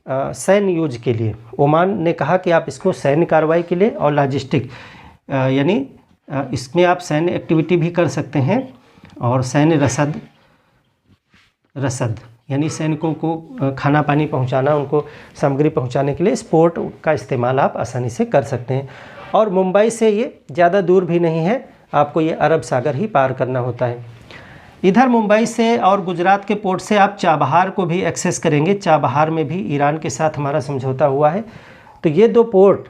सैन्य यूज के लिए। ओमान ने कहा कि आप इसको सैन्य कार्रवाई के लिए और लॉजिस्टिक यानी इसमें आप सैन्य एक्टिविटी भी कर सकते हैं और सैन्य रसद यानी सैनिकों को खाना पानी पहुंचाना, उनको सामग्री पहुंचाने के लिए इस पोर्ट का इस्तेमाल आप आसानी से कर सकते हैं। और मुंबई से ये ज़्यादा दूर भी नहीं है, आपको ये अरब सागर ही पार करना होता है। इधर मुंबई से और गुजरात के पोर्ट से आप चाबहार को भी एक्सेस करेंगे। चाबहार में भी ईरान के साथ हमारा समझौता हुआ है। तो ये दो पोर्ट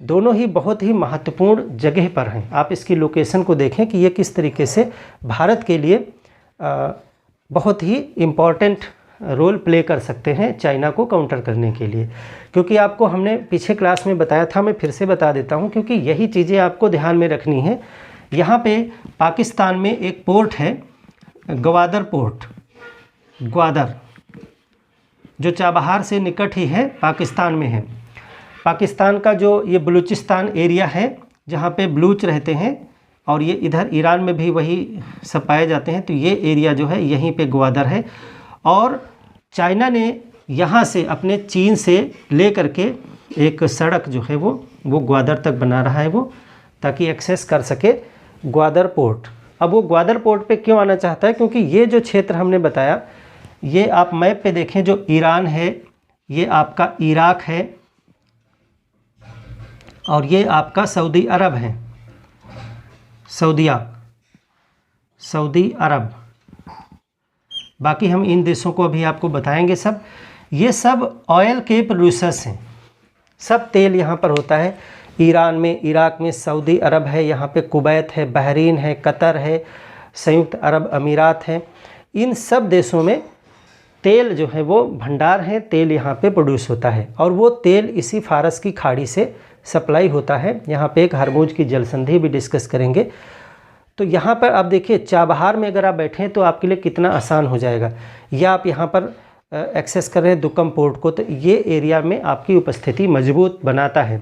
दोनों ही बहुत ही महत्वपूर्ण जगह पर हैं। आप इसकी लोकेशन को देखें कि ये किस तरीके से भारत के लिए बहुत ही इम्पॉर्टेंट रोल प्ले कर सकते हैं चाइना को काउंटर करने के लिए। क्योंकि आपको हमने पीछे क्लास में बताया था, मैं फिर से बता देता हूं, क्योंकि यही चीज़ें आपको ध्यान में रखनी है। यहाँ पे पाकिस्तान में एक पोर्ट है ग्वादर पोर्ट, ग्वादर, जो चाबहार से निकट ही है, पाकिस्तान में है। पाकिस्तान का जो ये बलूचिस्तान एरिया है जहाँ पे बलूच रहते हैं, और ये इधर ईरान में भी वही सब पाए जाते हैं। तो ये एरिया जो है यहीं पे ग्वादर है। और चाइना ने यहाँ से अपने चीन से ले करके एक सड़क जो है वो ग्वादर तक बना रहा है वो, ताकि एक्सेस कर सके ग्वादर पोर्ट। अब वो ग्वादर पोर्ट पे क्यों आना चाहता है? क्योंकि ये जो क्षेत्र हमने बताया, ये आप मैप पे देखें, जो ईरान है, ये आपका इराक है, और ये आपका सऊदी अरब है, सऊदी अरब। बाकी हम इन देशों को अभी आपको बताएंगे सब। ये सब ऑयल के प्रोड्यूसर्स हैं, सब तेल यहाँ पर होता है। ईरान में, इराक में सऊदी अरब है, यहाँ पे कुवैत है, बहरीन है, कतर है, संयुक्त अरब अमीरात हैं। इन सब देशों में तेल जो है वो भंडार है, तेल यहाँ पे प्रोड्यूस होता है, और वो तेल इसी फारस की खाड़ी से सप्लाई होता है। यहाँ पे एक हरमुज की जल संधि भी डिस्कस करेंगे। तो यहाँ पर आप देखिए, चाबहार में अगर आप बैठें तो आपके लिए कितना आसान हो जाएगा। या आप यहाँ पर एक्सेस कर रहे हैं दुक्कम पोर्ट को, तो ये एरिया में आपकी उपस्थिति मजबूत बनाता है।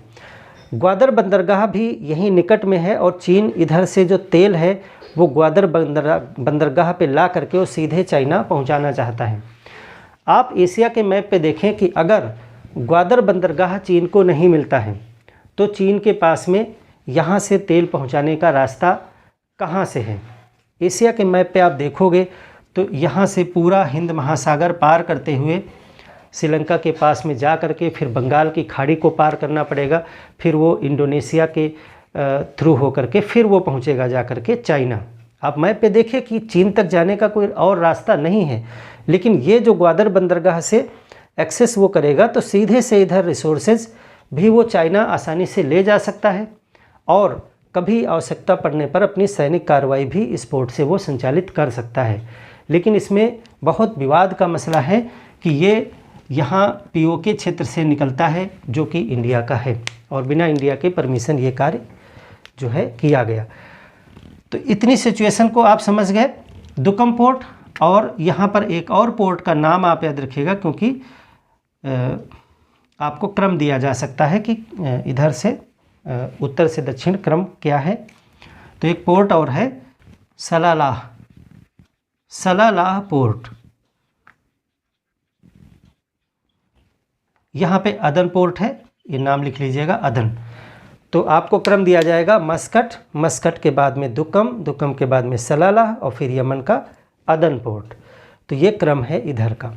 ग्वादर बंदरगाह भी यहीं निकट में है, और चीन इधर से जो तेल है वो ग्वादर बंदरगाह पे ला करके वो सीधे चाइना पहुँचाना चाहता है। आप एशिया के मैप पे देखें कि अगर ग्वादर बंदरगाह चीन को नहीं मिलता है, तो चीन के पास में यहाँ से तेल पहुँचाने का रास्ता कहाँ से है? एशिया के मैप पे आप देखोगे तो यहाँ से पूरा हिंद महासागर पार करते हुए श्रीलंका के पास में जा करके फिर बंगाल की खाड़ी को पार करना पड़ेगा, फिर वो इंडोनेशिया के थ्रू हो करके फिर वो पहुँचेगा जा करके चाइना। आप मैप पे देखिए कि चीन तक जाने का कोई और रास्ता नहीं है, लेकिन ये जो ग्वादर बंदरगाह से एक्सेस वो करेगा तो सीधे से इधर रिसोर्सेज भी वो चाइना आसानी से ले जा सकता है, और कभी आवश्यकता पड़ने पर अपनी सैनिक कार्रवाई भी इस पोर्ट से वो संचालित कर सकता है। लेकिन इसमें बहुत विवाद का मसला है कि ये यहाँ पीओके क्षेत्र से निकलता है, जो कि इंडिया का है, और बिना इंडिया के परमिशन ये कार्य जो है किया गया। तो इतनी सिचुएशन को आप समझ गए, दुक्कम पोर्ट। और यहाँ पर एक और पोर्ट का नाम आप याद रखिएगा, क्योंकि आपको क्रम दिया जा सकता है कि इधर से उत्तर से दक्षिण क्रम क्या है। तो एक पोर्ट और है सलालाह पोर्ट। यहाँ पे अदन पोर्ट है, ये नाम लिख लीजिएगा, अदन। तो आपको क्रम दिया जाएगा मस्कट के बाद में दुक्कम के बाद में सलालाह, और फिर यमन का अदन पोर्ट। तो ये क्रम है इधर का।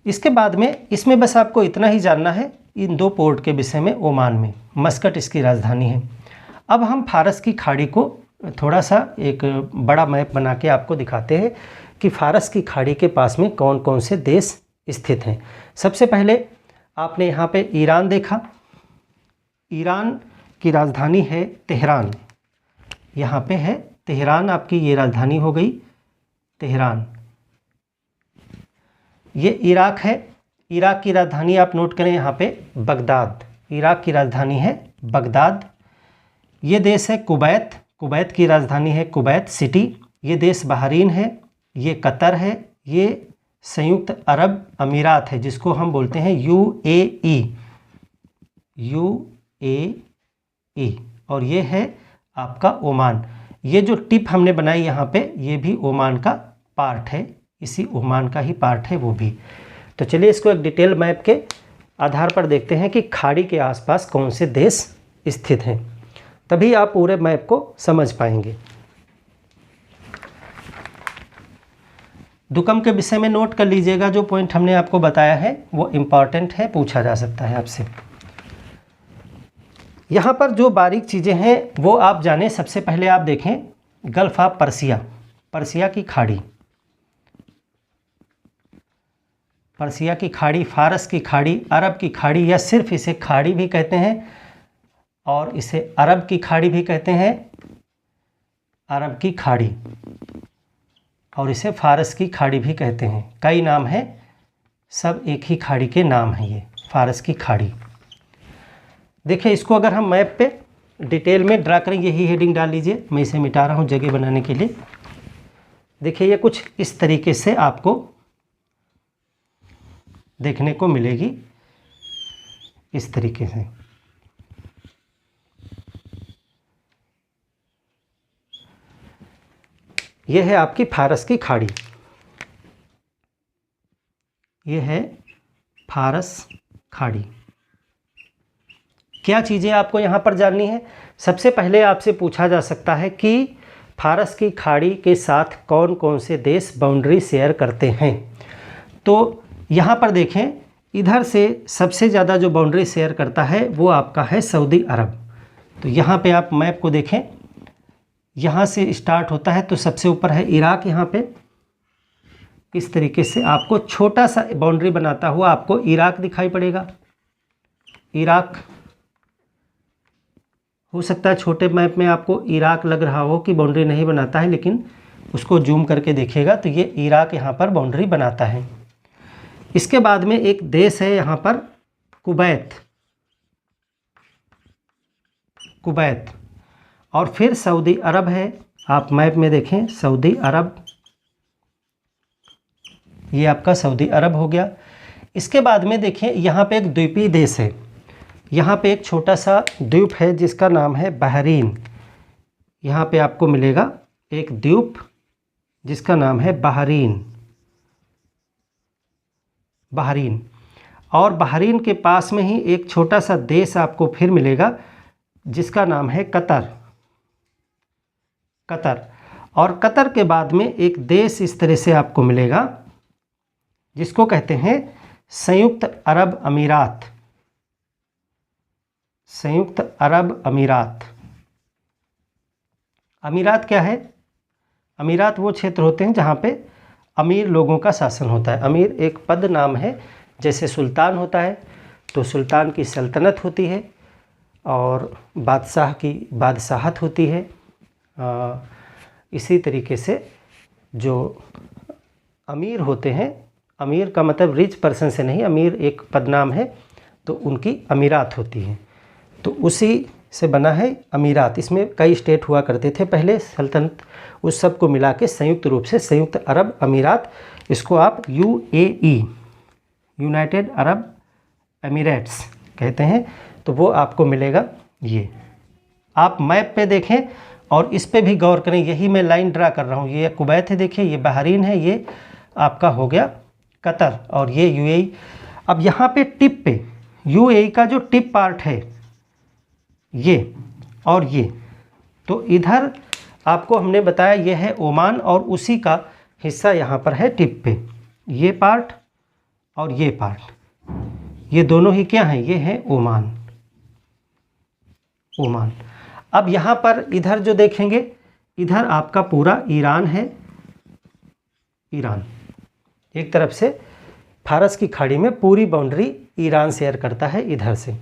इसके बाद में इसमें बस आपको इतना ही जानना है इन दो पोर्ट के विषय में। ओमान में मस्कट इसकी राजधानी है। अब हम फारस की खाड़ी को थोड़ा सा एक बड़ा मैप बना के आपको दिखाते हैं कि फारस की खाड़ी के पास में कौन कौन से देश स्थित हैं। सबसे पहले आपने यहाँ पे ईरान देखा। ईरान की राजधानी है तेहरान, यहाँ पे है तेहरान, आपकी ये राजधानी हो गई तेहरान। ये इराक है, इराक की राजधानी आप नोट करें यहाँ पे बगदाद, इराक की राजधानी है बगदाद। ये देश है कुवैत, कुवैत की राजधानी है कुवैत सिटी। ये देश बहरीन है, ये कतर है, ये संयुक्त अरब अमीरात है जिसको हम बोलते हैं यूएई, और ये है आपका ओमान। ये जो टिप हमने बनाई यहाँ पे, ये भी ओमान का पार्ट है, इसी ओमान का ही पार्ट है वो भी। तो चलिए इसको एक डिटेल मैप के आधार पर देखते हैं कि खाड़ी के आसपास कौन से देश स्थित हैं, तभी आप पूरे मैप को समझ पाएंगे। दुक्कम के विषय में नोट कर लीजिएगा, जो पॉइंट हमने आपको बताया है वो इम्पॉर्टेंट है, पूछा जा सकता है आपसे। यहाँ पर जो बारीक चीज़ें हैं वो आप जानें। सबसे पहले आप देखें गल्फ ऑफ पर्सिया, पर्सिया की खाड़ी, पर्सिया की खाड़ी, फारस की खाड़ी, अरब की खाड़ी, या सिर्फ इसे खाड़ी भी कहते हैं और इसे अरब की खाड़ी भी कहते हैं, अरब की खाड़ी, और इसे फारस की खाड़ी भी कहते हैं। कई नाम हैं, सब एक ही खाड़ी के नाम हैं। ये फारस की खाड़ी। देखिए इसको अगर हम मैप पे डिटेल में ड्रा करें, यही हेडिंग डाल लीजिए, मैं इसे मिटा रहा हूँ जगह बनाने के लिए। देखिए ये कुछ इस तरीके से आपको देखने को मिलेगी, इस तरीके से। यह है आपकी फारस की खाड़ी, यह है फारस खाड़ी। क्या चीज़ें आपको यहाँ पर जाननी है? सबसे पहले आपसे पूछा जा सकता है कि फारस की खाड़ी के साथ कौन कौन से देश बाउंड्री शेयर करते हैं। तो यहाँ पर देखें, इधर से सबसे ज़्यादा जो बाउंड्री शेयर करता है वो आपका है सऊदी अरब। तो यहाँ पे आप मैप को देखें, यहाँ से स्टार्ट होता है तो सबसे ऊपर है इराक। यहाँ पे इस तरीके से आपको छोटा सा बाउंड्री बनाता हुआ आपको इराक दिखाई पड़ेगा। इराक, हो सकता है छोटे मैप में आपको इराक लग रहा हो कि बाउंड्री नहीं बनाता है, लेकिन उसको जूम करके देखिएगा तो ये इराक यहाँ पर बाउंड्री बनाता है। इसके बाद में एक देश है यहाँ पर कुवैत, कुवैत, और फिर सऊदी अरब है। आप मैप में देखें सऊदी अरब, ये आपका सऊदी अरब हो गया। इसके बाद में देखें यहाँ पे एक द्वीपीय देश है, यहाँ पे एक छोटा सा द्वीप है जिसका नाम है बहरीन। यहाँ पे आपको मिलेगा एक द्वीप जिसका नाम है बहरीन, बहरीन। और बहरीन के पास में ही एक छोटा सा देश आपको फिर मिलेगा जिसका नाम है कतर, कतर। और कतर के बाद में एक देश इस तरह से आपको मिलेगा जिसको कहते हैं संयुक्त अरब अमीरात, संयुक्त अरब अमीरात। अमीरात क्या है? अमीरात वो क्षेत्र होते हैं जहाँ पे अमीर लोगों का शासन होता है। अमीर एक पद नाम है, जैसे सुल्तान होता है तो सुल्तान की सल्तनत होती है और बादशाह की बादशाहत होती है। इसी तरीके से जो अमीर होते हैं, अमीर का मतलब रिच पर्सन से नहीं, अमीर एक पदनाम है तो उनकी अमीरात होती है। तो उसी से बना है अमीरात। इसमें कई स्टेट हुआ करते थे पहले, सल्तनत, उस सब को मिला के संयुक्त रूप से संयुक्त अरब अमीरात, इसको आप UAE, यूनाइटेड अरब एमिरेट्स कहते हैं। तो वो आपको मिलेगा। ये आप मैप पे देखें और इस पे भी गौर करें, यही मैं लाइन ड्रा कर रहा हूँ। ये कुवैत है, देखिए ये बहरीन है, ये आपका हो गया कतर, और ये UAE। अब यहाँ पे टिप पे UAE का जो टिप पार्ट है ये और ये, तो इधर आपको हमने बताया ये है ओमान, और उसी का हिस्सा यहाँ पर है टिप पे। ये पार्ट और ये पार्ट, ये दोनों ही क्या हैं? ये है ओमान, ओमान। अब यहाँ पर इधर जो देखेंगे, इधर आपका पूरा ईरान है। ईरान एक तरफ से फारस की खाड़ी में पूरी बाउंड्री ईरान शेयर करता है इधर से।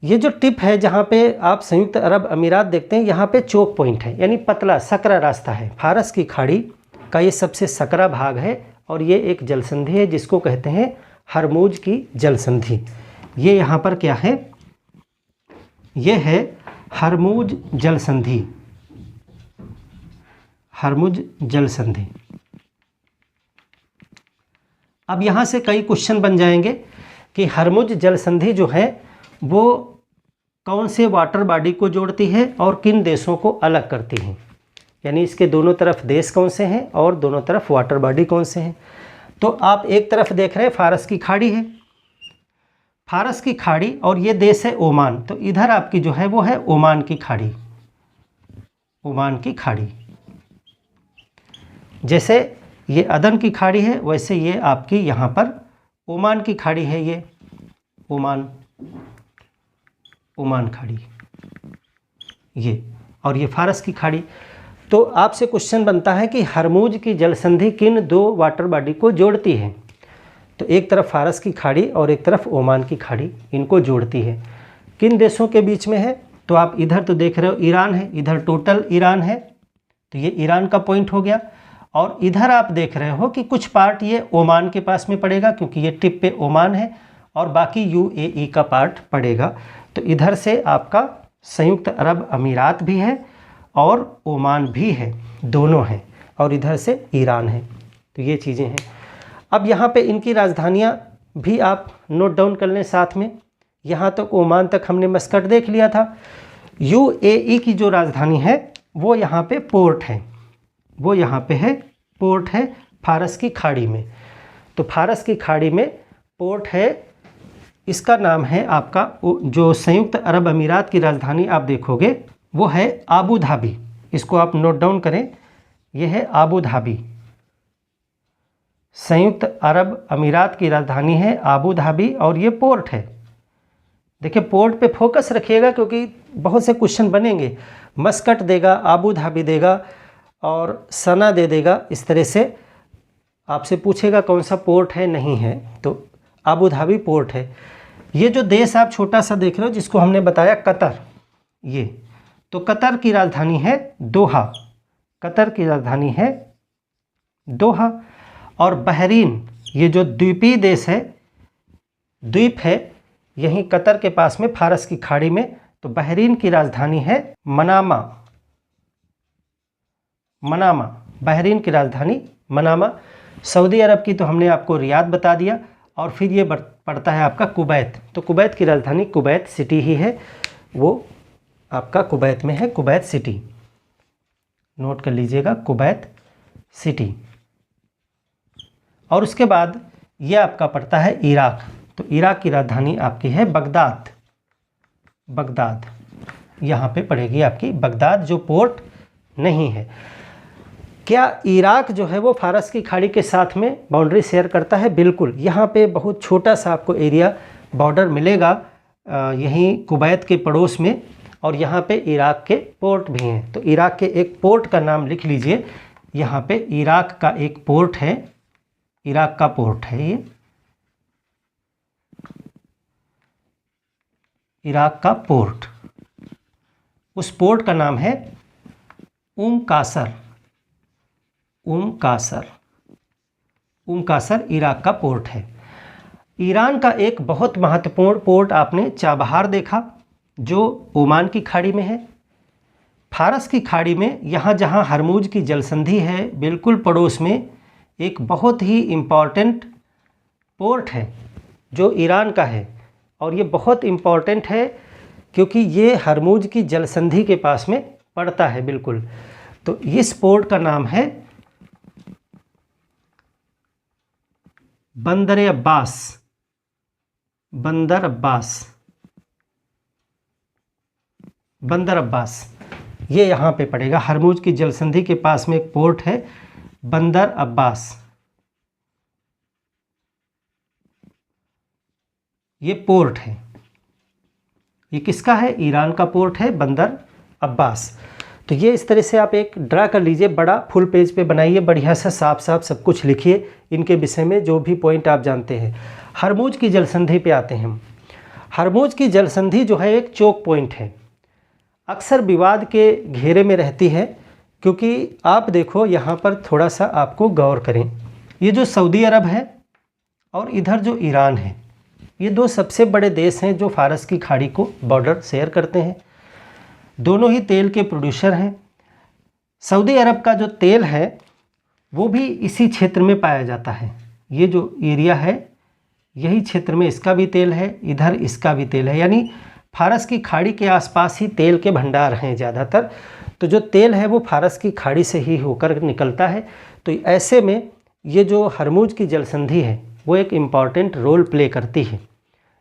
ये जो टिप है जहाँ पे आप संयुक्त अरब अमीरात देखते हैं, यहाँ पे चोक पॉइंट है, यानी पतला सकरा रास्ता है। फारस की खाड़ी का ये सबसे सकरा भाग है और ये एक जलसंधि है जिसको कहते हैं हरमुज की जलसंधि। ये यहाँ पर क्या है? ये है हरमुज जलसंधि, हरमुज जलसंधि। अब यहाँ से कई क्वेश्चन बन जाएंगे कि हरमुज जलसंधि जो है वो कौन से वाटर बॉडी को जोड़ती है और किन देशों को अलग करती है, यानी इसके दोनों तरफ देश कौन से हैं और दोनों तरफ वाटर बॉडी कौन से हैं। तो आप एक तरफ देख रहे हैं फारस की खाड़ी है, फारस की खाड़ी, और ये देश है ओमान। तो इधर आपकी जो है वो है ओमान की खाड़ी, ओमान की खाड़ी। जैसे ये अदन की खाड़ी है वैसे ये आपकी यहाँ पर ओमान की खाड़ी है। ये ओमान, ओमान खाड़ी, ये, और ये फारस की खाड़ी। तो आपसे क्वेश्चन बनता है कि हरमुज की जलसंधि किन दो वाटर बॉडी को जोड़ती है? तो एक तरफ फारस की खाड़ी और एक तरफ ओमान की खाड़ी, इनको जोड़ती है। किन देशों के बीच में है? तो आप इधर तो देख रहे हो ईरान है, इधर टोटल ईरान है, तो ये ईरान का पॉइंट हो गया। और इधर आप देख रहे हो कि कुछ पार्ट ये ओमान के पास में पड़ेगा, क्योंकि ये टिप पे ओमान है, और बाकी यूएई का पार्ट पड़ेगा। तो इधर से आपका संयुक्त अरब अमीरात भी है और ओमान भी है, दोनों हैं, और इधर से ईरान है। तो ये चीज़ें हैं। अब यहाँ पे इनकी राजधानियाँ भी आप नोट डाउन कर लें साथ में। यहाँ तक ओमान तक हमने मस्कट देख लिया था। यूएई की जो राजधानी है वो यहाँ पे पोर्ट है, वो यहाँ पे है पोर्ट है फारस की खाड़ी में। तो फारस की खाड़ी में पोर्ट है, इसका नाम है आपका, जो संयुक्त अरब अमीरात की राजधानी आप देखोगे वो है आबू धाबी। इसको आप नोट डाउन करें, ये है आबू धाबी। संयुक्त अरब अमीरात की राजधानी है आबू धाबी और ये पोर्ट है। देखिए पोर्ट पे फोकस रखिएगा, क्योंकि बहुत से क्वेश्चन बनेंगे। मस्कट देगा, आबू धाबी देगा और सना दे देगा, इस तरह से आपसे पूछेगा कौन सा पोर्ट है, नहीं है, तो आबू धाबी पोर्ट है। ये जो देश आप छोटा सा देख रहे हो जिसको हमने बताया कतर, ये तो कतर की राजधानी है दोहा, कतर की राजधानी है दोहा। और बहरीन, ये जो द्वीपीय देश है, द्वीप है यहीं कतर के पास में फारस की खाड़ी में, तो बहरीन की राजधानी है मनामा, मनामा, बहरीन की राजधानी मनामा। सऊदी अरब की तो हमने आपको रियाद बता दिया। और फिर ये पड़ता है आपका कुवैत, तो कुवैत की राजधानी कुवैत सिटी ही है, वो आपका कुवैत में है, कुवैत सिटी, नोट कर लीजिएगा, कुवैत सिटी। और उसके बाद ये आपका पड़ता है इराक, तो इराक की राजधानी आपकी है बगदाद, बगदाद यहाँ पे पड़ेगी आपकी बगदाद, जो पोर्ट नहीं है। क्या इराक जो है वो फारस की खाड़ी के साथ में बाउंड्री शेयर करता है? बिल्कुल। यहाँ पे बहुत छोटा सा आपको एरिया बॉर्डर मिलेगा यहीं कुवैत के पड़ोस में, और यहाँ पे इराक के पोर्ट भी हैं। तो इराक के एक पोर्ट का नाम लिख लीजिए, यहाँ पे इराक का एक पोर्ट है, इराक का पोर्ट है ये, इराक का पोर्ट। उस पोर्ट का नाम है कासर, कासर, कासर इराक का पोर्ट है। ईरान का एक बहुत महत्वपूर्ण पोर्ट आपने चाबहार देखा, जो ओमान की खाड़ी में है। फारस की खाड़ी में यहाँ जहाँ हरमुज की जलसंधि है, बिल्कुल पड़ोस में एक बहुत ही इम्पॉर्टेंट पोर्ट है जो ईरान का है, और ये बहुत इम्पॉर्टेंट है क्योंकि ये हरमुज की जलसंधि के पास में पड़ता है बिल्कुल। तो इस पोर्ट का नाम है बंदर अब्बास, बंदर अब्बास, बंदर अब्बास, ये यहाँ पे पड़ेगा। हरमुज की जलसंधि के पास में एक पोर्ट है बंदर अब्बास, ये पोर्ट है। ये किसका है? ईरान का पोर्ट है बंदर अब्बास। तो ये इस तरह से आप एक ड्रा कर लीजिए, बड़ा फुल पेज पे बनाइए, बढ़िया सा साफ साफ सब कुछ लिखिए इनके विषय में जो भी पॉइंट आप जानते हैं। हरमुज की जलसंधि पे आते हैं हम। हरमुज की जलसंधि जो है एक चोक पॉइंट है, अक्सर विवाद के घेरे में रहती है, क्योंकि आप देखो यहाँ पर थोड़ा सा आपको गौर करें, ये जो सऊदी अरब है और इधर जो ईरान है, ये दो सबसे बड़े देश हैं जो फारस की खाड़ी को बॉर्डर शेयर करते हैं। दोनों ही तेल के प्रोड्यूसर हैं। सऊदी अरब का जो तेल है वो भी इसी क्षेत्र में पाया जाता है। ये जो एरिया है यही क्षेत्र में इसका भी तेल है, इधर इसका भी तेल है, यानी फारस की खाड़ी के आसपास ही तेल के भंडार हैं ज़्यादातर। तो जो तेल है वो फारस की खाड़ी से ही होकर निकलता है। तो ऐसे में ये जो हरमुज की जलसंधि है वो एक इम्पॉर्टेंट रोल प्ले करती है।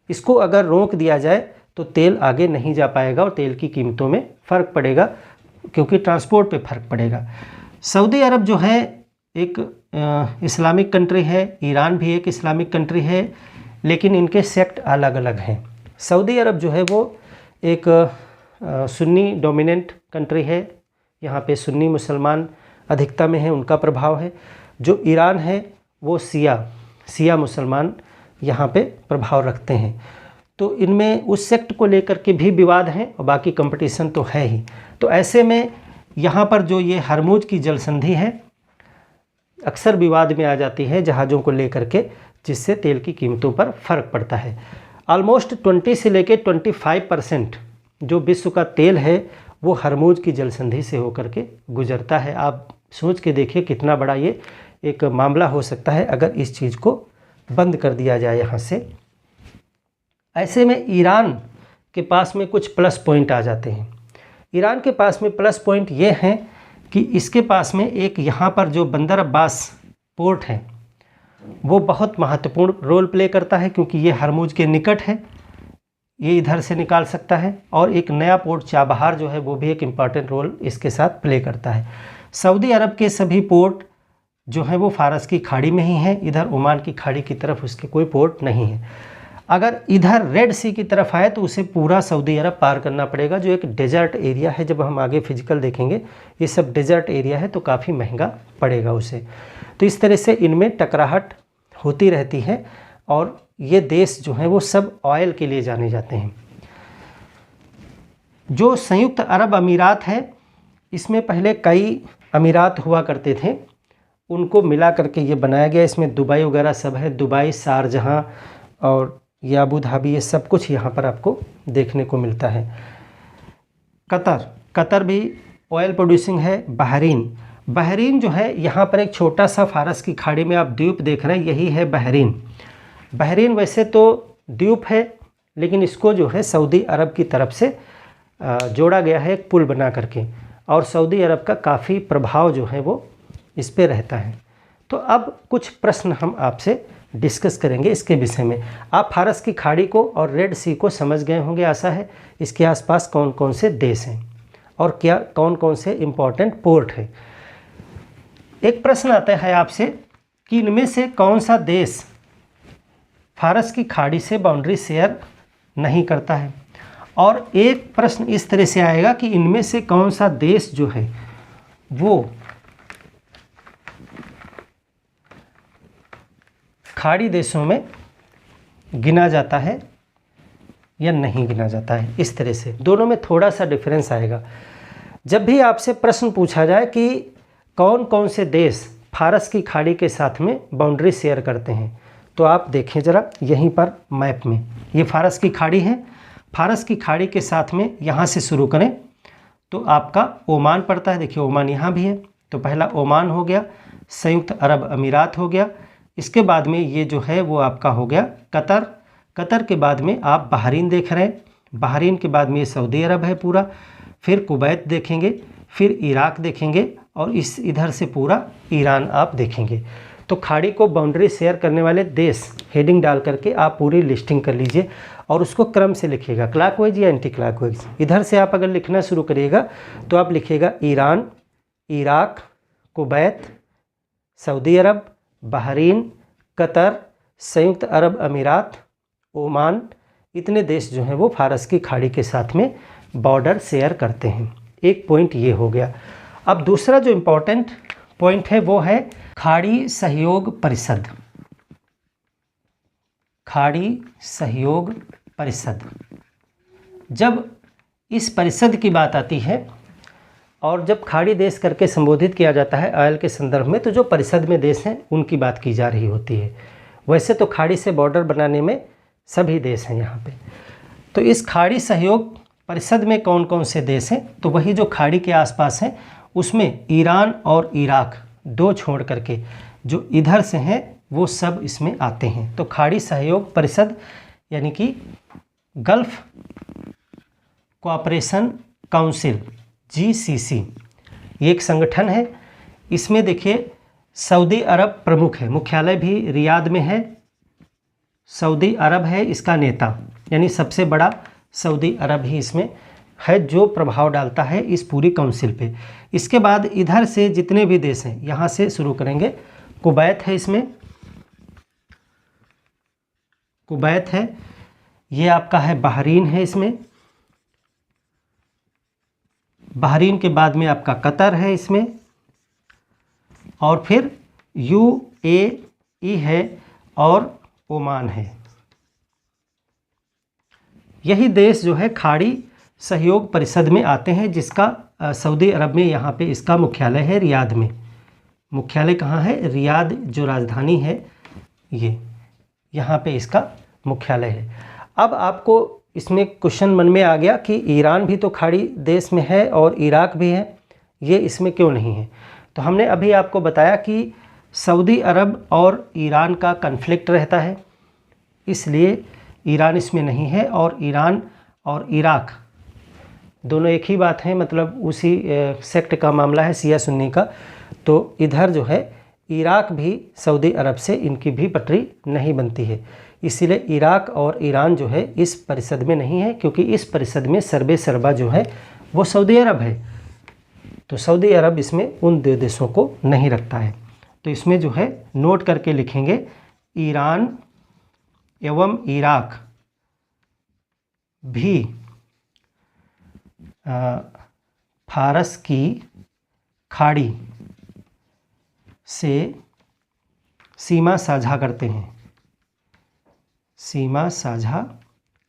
इसको अगर रोक दिया जाए तो तेल आगे नहीं जा पाएगा और तेल की कीमतों में फ़र्क पड़ेगा, क्योंकि ट्रांसपोर्ट पे फ़र्क पड़ेगा। सऊदी अरब जो है एक इस्लामिक कंट्री है, ईरान भी एक इस्लामिक कंट्री है, लेकिन इनके सेक्ट अलग अलग हैं। सऊदी अरब जो है वो एक सुन्नी डोमिनेंट कंट्री है, यहाँ पे सुन्नी मुसलमान अधिकता में है, उनका प्रभाव है। जो ईरान है वो शिया मुसलमान यहाँ पे प्रभाव रखते हैं। तो इनमें उस सेक्ट को लेकर के भी विवाद हैं और बाकी कंपटीशन तो है ही। तो ऐसे में यहाँ पर जो ये हरमुज की जल संधि है अक्सर विवाद में आ जाती है जहाज़ों को लेकर के, जिससे तेल की कीमतों पर फ़र्क पड़ता है। ऑलमोस्ट 20 से लेके 25% जो विश्व का तेल है वो हरमुज की जल संधि से होकर के गुजरता है। आप सोच के देखिए कितना बड़ा ये एक मामला हो सकता है अगर इस चीज़ को बंद कर दिया जाए यहाँ से। ऐसे में ईरान के पास में कुछ प्लस पॉइंट आ जाते हैं। ईरान के पास में प्लस पॉइंट ये हैं कि इसके पास में एक यहाँ पर जो बंदर अब्बास पोर्ट है वो बहुत महत्वपूर्ण रोल प्ले करता है, क्योंकि ये हरमुज के निकट है, ये इधर से निकाल सकता है। और एक नया पोर्ट चाबहार जो है वो भी एक इम्पॉर्टेंट रोल इसके साथ प्ले करता है। सऊदी अरब के सभी पोर्ट जो है वो फारस की खाड़ी में ही हैं, इधर ओमान की खाड़ी की तरफ उसके कोई पोर्ट नहीं है। अगर इधर रेड सी की तरफ आए तो उसे पूरा सऊदी अरब पार करना पड़ेगा, जो एक डेजर्ट एरिया है। जब हम आगे फिजिकल देखेंगे ये सब डेजर्ट एरिया है तो काफ़ी महंगा पड़ेगा उसे। तो इस तरह से इनमें टकराहट होती रहती है और ये देश जो हैं वो सब ऑयल के लिए जाने जाते हैं। जो संयुक्त अरब अमीरात है इसमें पहले कई अमीरात हुआ करते थे, उनको मिला करके ये बनाया गया। इसमें दुबई वगैरह सब है, दुबई, शारजहाँ और ये अबू धाबी, ये सब कुछ यहाँ पर आपको देखने को मिलता है। कतर भी ऑयल प्रोड्यूसिंग है। बहरीन जो है यहाँ पर एक छोटा सा फारस की खाड़ी में आप द्वीप देख रहे हैं, यही है बहरीन वैसे तो द्वीप है लेकिन इसको जो है सऊदी अरब की तरफ से जोड़ा गया है एक पुल बना करके, और सऊदी अरब का काफ़ी प्रभाव जो है वो इस पे रहता है। तो अब कुछ प्रश्न हम आपसे डिस्कस करेंगे इसके विषय में। आप फारस की खाड़ी को और रेड सी को समझ गए होंगे आशा है। इसके आसपास कौन कौन से देश हैं और क्या कौन कौन से इम्पोर्टेंट पोर्ट हैं। एक प्रश्न आता है आपसे कि इनमें से कौन सा देश फारस की खाड़ी से बाउंड्री शेयर नहीं करता है, और एक प्रश्न इस तरह से आएगा कि इनमें से कौन सा देश जो है वो खाड़ी देशों में गिना जाता है या नहीं गिना जाता है। इस तरह से दोनों में थोड़ा सा डिफरेंस आएगा। जब भी आपसे प्रश्न पूछा जाए कि कौन कौन से देश फारस की खाड़ी के साथ में बाउंड्री शेयर करते हैं, तो आप देखें ज़रा यहीं पर मैप में, ये फारस की खाड़ी है। फारस की खाड़ी के साथ में यहाँ से शुरू करें तो आपका ओमान पड़ता है। देखिए ओमान यहाँ भी है, तो पहला ओमान हो गया, संयुक्त अरब अमीरात हो गया, इसके बाद में ये जो है वो आपका हो गया कतर के बाद में आप बहरीन देख रहे हैं, बहरीन के बाद में ये सऊदी अरब है पूरा, फिर कुवैत देखेंगे, फिर इराक देखेंगे और इस इधर से पूरा ईरान आप देखेंगे। तो खाड़ी को बाउंड्री शेयर करने वाले देश हेडिंग डाल करके आप पूरी लिस्टिंग कर लीजिए और उसको क्रम से लिखिएगा, क्लॉकवाइज या एंटी क्लॉकवाइज। इधर से आप अगर लिखना शुरू करिएगा तो आप लिखिएगा ईरान, इराक, कुवैत, सऊदी अरब, बहरीन, कतर, संयुक्त अरब अमीरात, ओमान, इतने देश जो हैं वो फारस की खाड़ी के साथ में बॉर्डर शेयर करते हैं। एक पॉइंट ये हो गया। अब दूसरा जो इम्पोर्टेंट पॉइंट है वो है खाड़ी सहयोग परिषद। खाड़ी सहयोग परिषद, जब इस परिषद की बात आती है और जब खाड़ी देश करके संबोधित किया जाता है ऑयल के संदर्भ में, तो जो परिषद में देश हैं उनकी बात की जा रही होती है। वैसे तो खाड़ी से बॉर्डर बनाने में सभी देश हैं यहाँ पे। तो इस खाड़ी सहयोग परिषद में कौन कौन से देश हैं, तो वही जो खाड़ी के आसपास हैं उसमें ईरान और इराक दो छोड़ करके जो इधर से हैं वो सब इसमें आते हैं। तो खाड़ी सहयोग परिषद यानी कि गल्फ कोऑपरेशन काउंसिल GCC, ये एक संगठन है। इसमें देखिए सऊदी अरब प्रमुख है, मुख्यालय भी रियाद में है, सऊदी अरब है इसका नेता, यानी सबसे बड़ा सऊदी अरब ही इसमें है जो प्रभाव डालता है इस पूरी काउंसिल पे। इसके बाद इधर से जितने भी देश हैं यहाँ से शुरू करेंगे। कुवैत है, इसमें कुवैत है, ये आपका है बहरीन है, इसमें बहरीन के बाद में आपका कतर है इसमें, और फिर UAE है और ओमान है। यही देश जो है खाड़ी सहयोग परिषद में आते हैं, जिसका सऊदी अरब में यहाँ पे इसका मुख्यालय है रियाद में। मुख्यालय कहाँ है? रियाद जो राजधानी है ये, यहाँ पे इसका मुख्यालय है। अब आपको इसमें क्वेश्चन मन में आ गया कि ईरान भी तो खाड़ी देश में है और इराक भी है, ये इसमें क्यों नहीं है? तो हमने अभी आपको बताया कि सऊदी अरब और ईरान का कन्फ्लिक्ट रहता है, इसलिए ईरान इसमें नहीं है। और ईरान और इराक दोनों एक ही बात है, मतलब उसी सेक्ट का मामला है, शिया सुन्नी का। तो इधर जो है इराक भी सऊदी अरब से इनकी भी पटरी नहीं बनती है, इसीलिए इराक और ईरान जो है इस परिषद में नहीं है, क्योंकि इस परिषद में सर्वे सर्वा जो है वो सऊदी अरब है। तो सऊदी अरब इसमें उन दो देशों को नहीं रखता है। तो इसमें जो है नोट करके लिखेंगे, ईरान एवं इराक भी फारस की खाड़ी से सीमा साझा करते हैं, सीमा साझा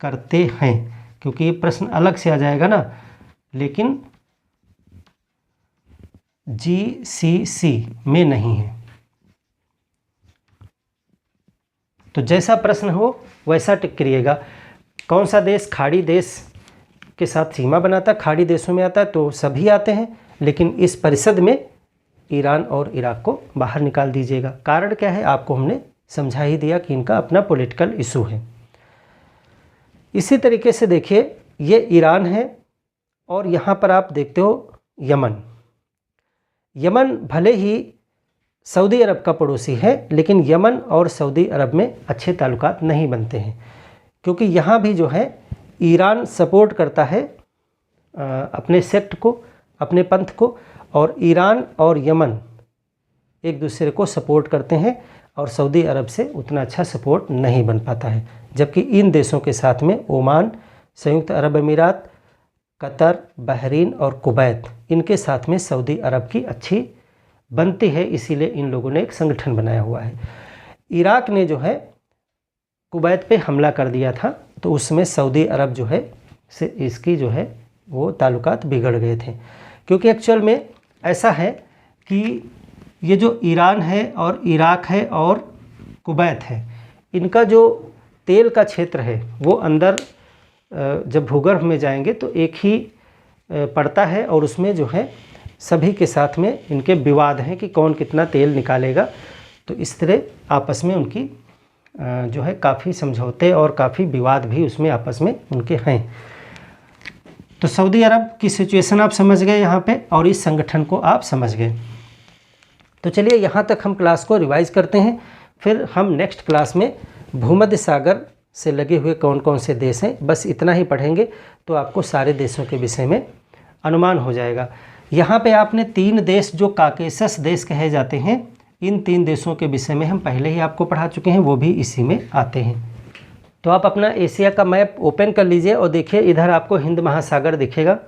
करते हैं, क्योंकि ये प्रश्न अलग से आ जाएगा ना, लेकिन GCC में नहीं है। तो जैसा प्रश्न हो वैसा टिक करिएगा। कौन सा देश खाड़ी देश के साथ सीमा बनाता है? खाड़ी देशों में आता है तो सभी आते हैं, लेकिन इस परिषद में ईरान और इराक को बाहर निकाल दीजिएगा। कारण क्या है आपको हमने समझा ही दिया कि इनका अपना पॉलिटिकल इशू है। इसी तरीके से देखिए, ये ईरान है और यहाँ पर आप देखते हो यमन। यमन भले ही सऊदी अरब का पड़ोसी है, लेकिन यमन और सऊदी अरब में अच्छे ताल्लुकात नहीं बनते हैं, क्योंकि यहाँ भी जो है ईरान सपोर्ट करता है अपने सेक्ट को, अपने पंथ को, और ईरान और यमन एक दूसरे को सपोर्ट करते हैं, और सऊदी अरब से उतना अच्छा सपोर्ट नहीं बन पाता है। जबकि इन देशों के साथ में ओमान, संयुक्त अरब अमीरात, कतर, बहरीन और कुवैत, इनके साथ में सऊदी अरब की अच्छी बनती है, इसीलिए इन लोगों ने एक संगठन बनाया हुआ है। इराक ने जो है कुवैत पे हमला कर दिया था, तो उसमें सऊदी अरब जो है से इसकी जो है वो ताल्लुकात बिगड़ गए थे, क्योंकि एक्चुअल में ऐसा है कि ये जो ईरान है और इराक है और कुवैत है, इनका जो तेल का क्षेत्र है वो अंदर जब भूगर्भ में जाएंगे तो एक ही पड़ता है, और उसमें जो है सभी के साथ में इनके विवाद हैं कि कौन कितना तेल निकालेगा। तो इस तरह आपस में उनकी जो है काफ़ी समझौते और काफ़ी विवाद भी उसमें आपस में उनके हैं। तो सऊदी अरब की सिचुएशन आप समझ गए यहाँ पे, और इस संगठन को आप समझ गए। तो चलिए यहाँ तक हम क्लास को रिवाइज करते हैं, फिर हम नेक्स्ट क्लास में भूमध्य सागर से लगे हुए कौन कौन से देश हैं, बस इतना ही पढ़ेंगे तो आपको सारे देशों के विषय में अनुमान हो जाएगा। यहाँ पे आपने 3 देश जो काकेशस देश कहे जाते हैं, इन 3 देशों के विषय में हम पहले ही आपको पढ़ा चुके हैं, वो भी इसी में आते हैं। तो आप अपना एशिया का मैप ओपन कर लीजिए और देखिए, इधर आपको हिंद महासागर दिखेगा।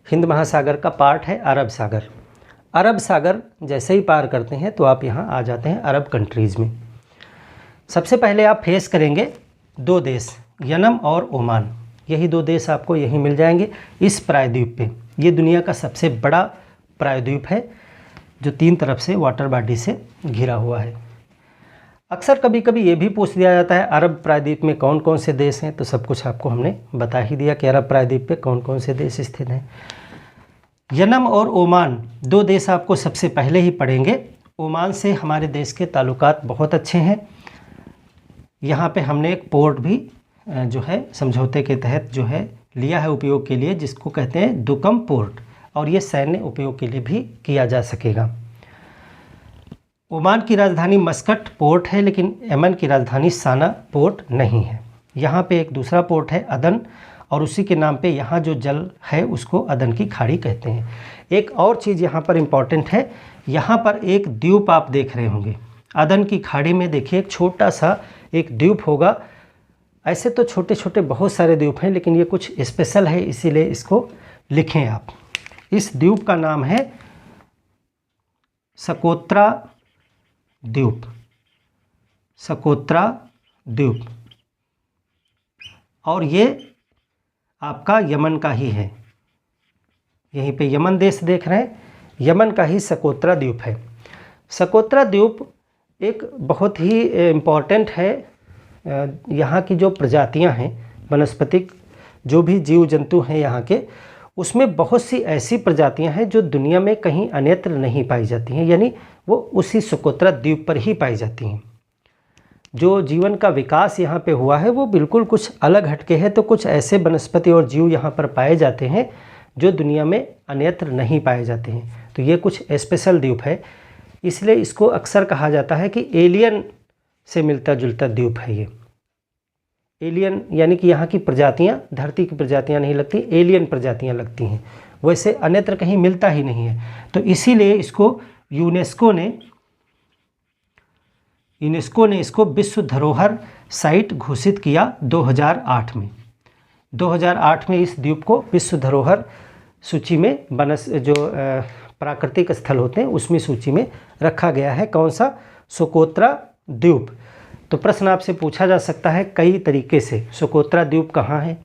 हिंद महासागर का पार्ट है अरब सागर। अरब सागर जैसे ही पार करते हैं तो आप यहाँ आ जाते हैं अरब कंट्रीज़ में। सबसे पहले आप फेस करेंगे 2 देश, यमन और ओमान। यही 2 देश आपको यहीं मिल जाएंगे इस प्रायद्वीप पे। ये दुनिया का सबसे बड़ा प्रायद्वीप है जो 3 तरफ से वाटर बॉडी से घिरा हुआ है। अक्सर कभी कभी ये भी पूछ दिया जाता है अरब प्रायद्वीप में कौन कौन से देश हैं, तो सब कुछ आपको हमने बता ही दिया कि अरब प्रायद्वीप पे कौन कौन से देश स्थित हैं। यमन और ओमान 2 देश आपको सबसे पहले ही पढ़ेंगे। ओमान से हमारे देश के ताल्लुकात बहुत अच्छे हैं। यहाँ पे हमने एक पोर्ट भी जो है समझौते के तहत जो है लिया है उपयोग के लिए, जिसको कहते हैं दुकम पोर्ट, और ये सैन्य उपयोग के लिए भी किया जा सकेगा। ओमान की राजधानी मस्कट पोर्ट है, लेकिन यमन की राजधानी साना पोर्ट नहीं है। यहाँ पे एक दूसरा पोर्ट है अदन, और उसी के नाम पे यहाँ जो जल है उसको अदन की खाड़ी कहते हैं। एक और चीज़ यहाँ पर इम्पॉर्टेंट है, यहाँ पर एक द्वीप आप देख रहे होंगे। अदन की खाड़ी में देखिए एक छोटा सा एक द्वीप होगा। ऐसे तो छोटे छोटे बहुत सारे द्वीप हैं, लेकिन ये कुछ स्पेशल है, इसीलिए इसको लिखें आप। इस द्वीप का नाम है सोकोत्रा द्वीप। सोकोत्रा द्वीप, और ये आपका यमन का ही है। यहीं पे यमन देश देख रहे हैं, यमन का ही सोकोत्रा द्वीप है। सोकोत्रा द्वीप एक बहुत ही इम्पॉर्टेंट है। यहाँ की जो प्रजातियाँ हैं, वनस्पतिक जो भी जीव जंतु हैं यहाँ के, उसमें बहुत सी ऐसी प्रजातियाँ हैं जो दुनिया में कहीं अन्यत्र नहीं पाई जाती हैं, यानी वो उसी सोकोत्रा द्वीप पर ही पाई जाती हैं। जो जीवन का विकास यहाँ पे हुआ है वो बिल्कुल कुछ अलग हटके है। तो कुछ ऐसे वनस्पति और जीव यहाँ पर पाए जाते हैं जो दुनिया में अन्यत्र नहीं पाए जाते हैं। तो ये कुछ स्पेशल द्वीप है, इसलिए इसको अक्सर कहा जाता है कि एलियन से मिलता जुलता द्वीप है ये। एलियन यानी कि यहाँ की प्रजातियाँ धरती की प्रजातियाँ नहीं लगती, एलियन प्रजातियाँ लगती हैं, वैसे अन्यत्र कहीं मिलता ही नहीं है। तो इसीलिए इसको यूनेस्को ने इसको विश्व धरोहर साइट घोषित किया 2008 में। 2008 में इस द्वीप को विश्व धरोहर सूची में जो प्राकृतिक स्थल होते हैं उसमें सूची में रखा गया है। कौन सा? सोकोत्रा द्वीप। तो प्रश्न आपसे पूछा जा सकता है कई तरीके से, सोकोत्रा द्वीप कहाँ है?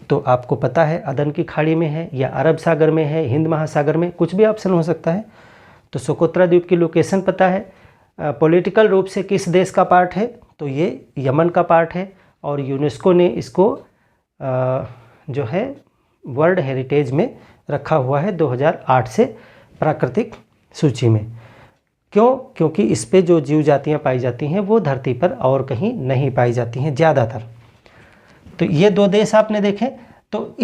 तो आपको पता है अदन की खाड़ी में है, या अरब सागर में है, हिंद महासागर में, कुछ भी ऑप्शन हो सकता है। तो सोकोत्रा द्वीप की लोकेशन पता है। पॉलिटिकल रूप से किस देश का पार्ट है? तो ये यमन का पार्ट है, और यूनेस्को ने इसको जो है वर्ल्ड हेरिटेज में रखा हुआ है 2008 से प्राकृतिक सूची में। क्यों? क्योंकि इस पे जो जीव जातियाँ पाई जाती हैं वो धरती पर और कहीं नहीं पाई जाती हैं ज़्यादातर। तो ये दो देश आपने देखे। तो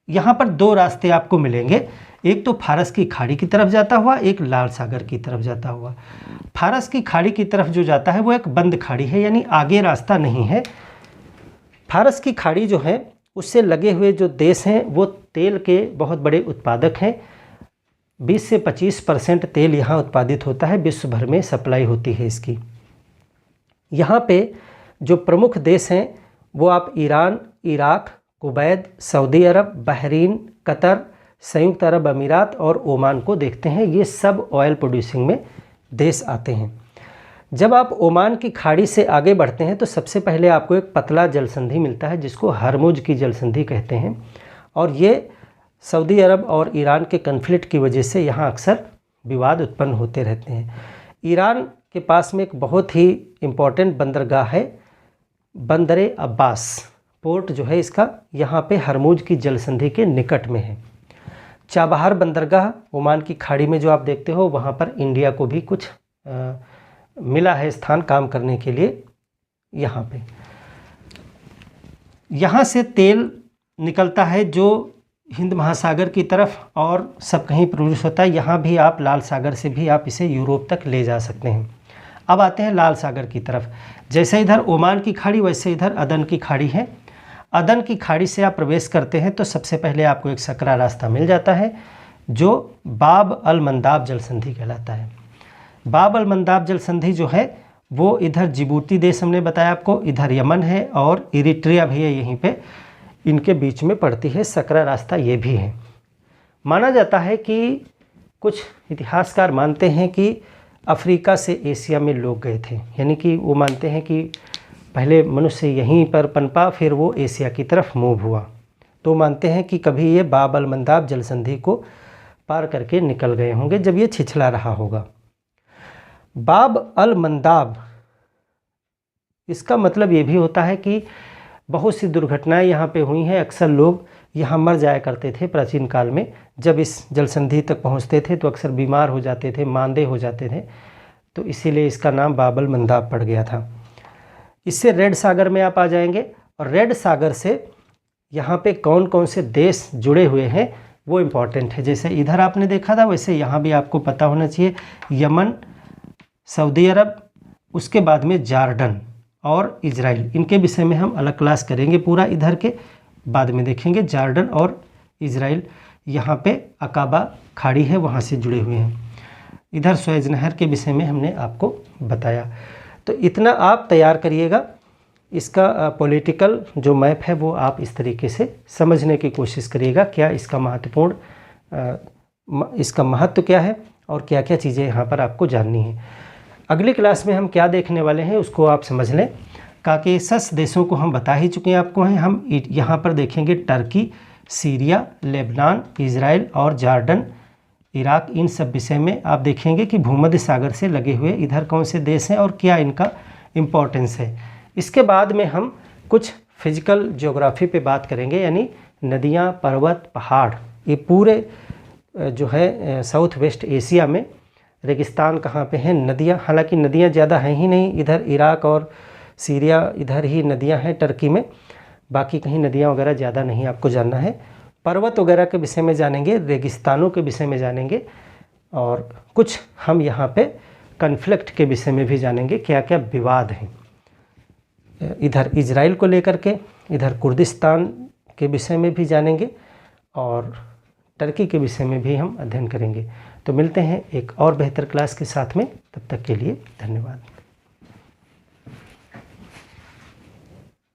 यहाँ पर दो रास्ते आपको मिलेंगे, एक तो फारस की खाड़ी की तरफ जाता हुआ, एक लाल सागर की तरफ जाता हुआ। फारस की खाड़ी की तरफ जो जाता है वो एक बंद खाड़ी है, यानी आगे रास्ता नहीं है। फारस की खाड़ी जो है उससे लगे हुए जो देश हैं वो तेल के बहुत बड़े उत्पादक हैं। 20 से 25% तेल यहाँ उत्पादित होता है, विश्व भर में सप्लाई होती है इसकी। यहाँ पे जो प्रमुख देश हैं वो आप ईरान, इराक, कुवैत, सऊदी अरब, बहरीन, कतर, संयुक्त अरब अमीरात और ओमान को देखते हैं। ये सब ऑयल प्रोड्यूसिंग में देश आते हैं। जब आप ओमान की खाड़ी से आगे बढ़ते हैं तो सबसे पहले आपको एक पतला जलसंधि मिलता है जिसको हरमुज की जलसंधि कहते हैं, और ये सऊदी अरब और ईरान के कन्फ्लिक्ट की वजह से यहाँ अक्सर विवाद उत्पन्न होते रहते हैं। ईरान के पास में एक बहुत ही इम्पॉर्टेंट बंदरगाह है, बंदर अब्बास पोर्ट जो है इसका, यहाँ पे हरमुज की जलसंधि के निकट में है। चाबहार बंदरगाह ओमान की खाड़ी में जो आप देखते हो, वहाँ पर इंडिया को भी कुछ मिला है स्थान काम करने के लिए। यहाँ से तेल निकलता है जो हिंद महासागर की तरफ और सब कहीं प्रोड्यूस होता है। यहाँ भी आप लाल सागर से भी आप इसे यूरोप तक ले जा सकते हैं। अब आते हैं लाल सागर की तरफ। जैसे इधर ओमान की खाड़ी वैसे इधर अदन की खाड़ी है। अदन की खाड़ी से आप प्रवेश करते हैं तो सबसे पहले आपको एक सकरा रास्ता मिल जाता है जो बाब अल मंदाब जलसंधि कहलाता है। बाब अल मंदाब जलसंधि जो है वो इधर जिबूती देश हमने बताया आपको, इधर यमन है और इरिट्रिया भी है, यहीं पे इनके बीच में पड़ती है। सकरा रास्ता ये भी है। माना जाता है कि कुछ इतिहासकार मानते हैं कि अफ्रीका से एशिया में लोग गए थे, यानी कि वो मानते हैं कि पहले मनुष्य यहीं पर पनपा, फिर वो एशिया की तरफ मूव हुआ। तो मानते हैं कि कभी ये बाब अल मंदाब जलसंधि को पार करके निकल गए होंगे जब ये छिछला रहा होगा। बाब अल मंदाब, इसका मतलब ये भी होता है कि बहुत सी दुर्घटनाएं यहाँ पे हुई हैं। अक्सर लोग यहाँ मर जाया करते थे प्राचीन काल में। जब इस जलसंधि तक पहुँचते थे तो अक्सर बीमार हो जाते थे, मांदे हो जाते थे, तो इसीलिए इसका नाम बाब अल मंदाब पड़ गया था। इससे रेड सागर में आप आ जाएंगे, और रेड सागर से यहाँ पे कौन कौन से देश जुड़े हुए हैं वो इम्पॉर्टेंट है। जैसे इधर आपने देखा था वैसे यहाँ भी आपको पता होना चाहिए। यमन, सऊदी अरब, उसके बाद में जॉर्डन और इजराइल, इनके विषय में हम अलग क्लास करेंगे पूरा, इधर के बाद में देखेंगे। जॉर्डन और इजराइल यहाँ पे अकाबा खाड़ी है, वहाँ से जुड़े हुए हैं। इधर सुएज नहर के विषय में हमने आपको बताया। तो इतना आप तैयार करिएगा। इसका पॉलिटिकल जो मैप है वो आप इस तरीके से समझने की कोशिश करिएगा, क्या इसका महत्वपूर्ण इसका महत्व क्या है और क्या क्या चीज़ें यहाँ पर आपको जाननी है। अगली क्लास में हम क्या देखने वाले हैं उसको आप समझ लें। काकेशस देशों को हम बता ही चुके हैं आपको हैं। हम यहाँ पर देखेंगे टर्की, सीरिया, लेबनान, इज़राइल और जॉर्डन, इराक, इन सब विषय में आप देखेंगे कि भूमध्य सागर से लगे हुए इधर कौन से देश हैं और क्या इनका इम्पोर्टेंस है। इसके बाद में हम कुछ फिजिकल ज्योग्राफी पे बात करेंगे, यानी नदियाँ, पर्वत, पहाड़, ये पूरे जो है साउथ वेस्ट एशिया में रेगिस्तान कहाँ पे हैं, नदियाँ, हालांकि नदियाँ ज़्यादा हैं ही नहीं, इधर इराक और सीरिया इधर ही नदियाँ हैं टर्की में, बाकी कहीं नदियाँ वगैरह ज़्यादा नहीं आपको जानना है। पर्वत वगैरह के विषय में जानेंगे, रेगिस्तानों के विषय में जानेंगे और कुछ हम यहाँ पे कन्फ्लिक्ट के विषय में भी जानेंगे, क्या क्या विवाद हैं इधर इजराइल को लेकर के, इधर कुर्दिस्तान के विषय में भी जानेंगे और टर्की के विषय में भी हम अध्ययन करेंगे। तो मिलते हैं एक और बेहतर क्लास के साथ में, तब तक के लिए धन्यवाद।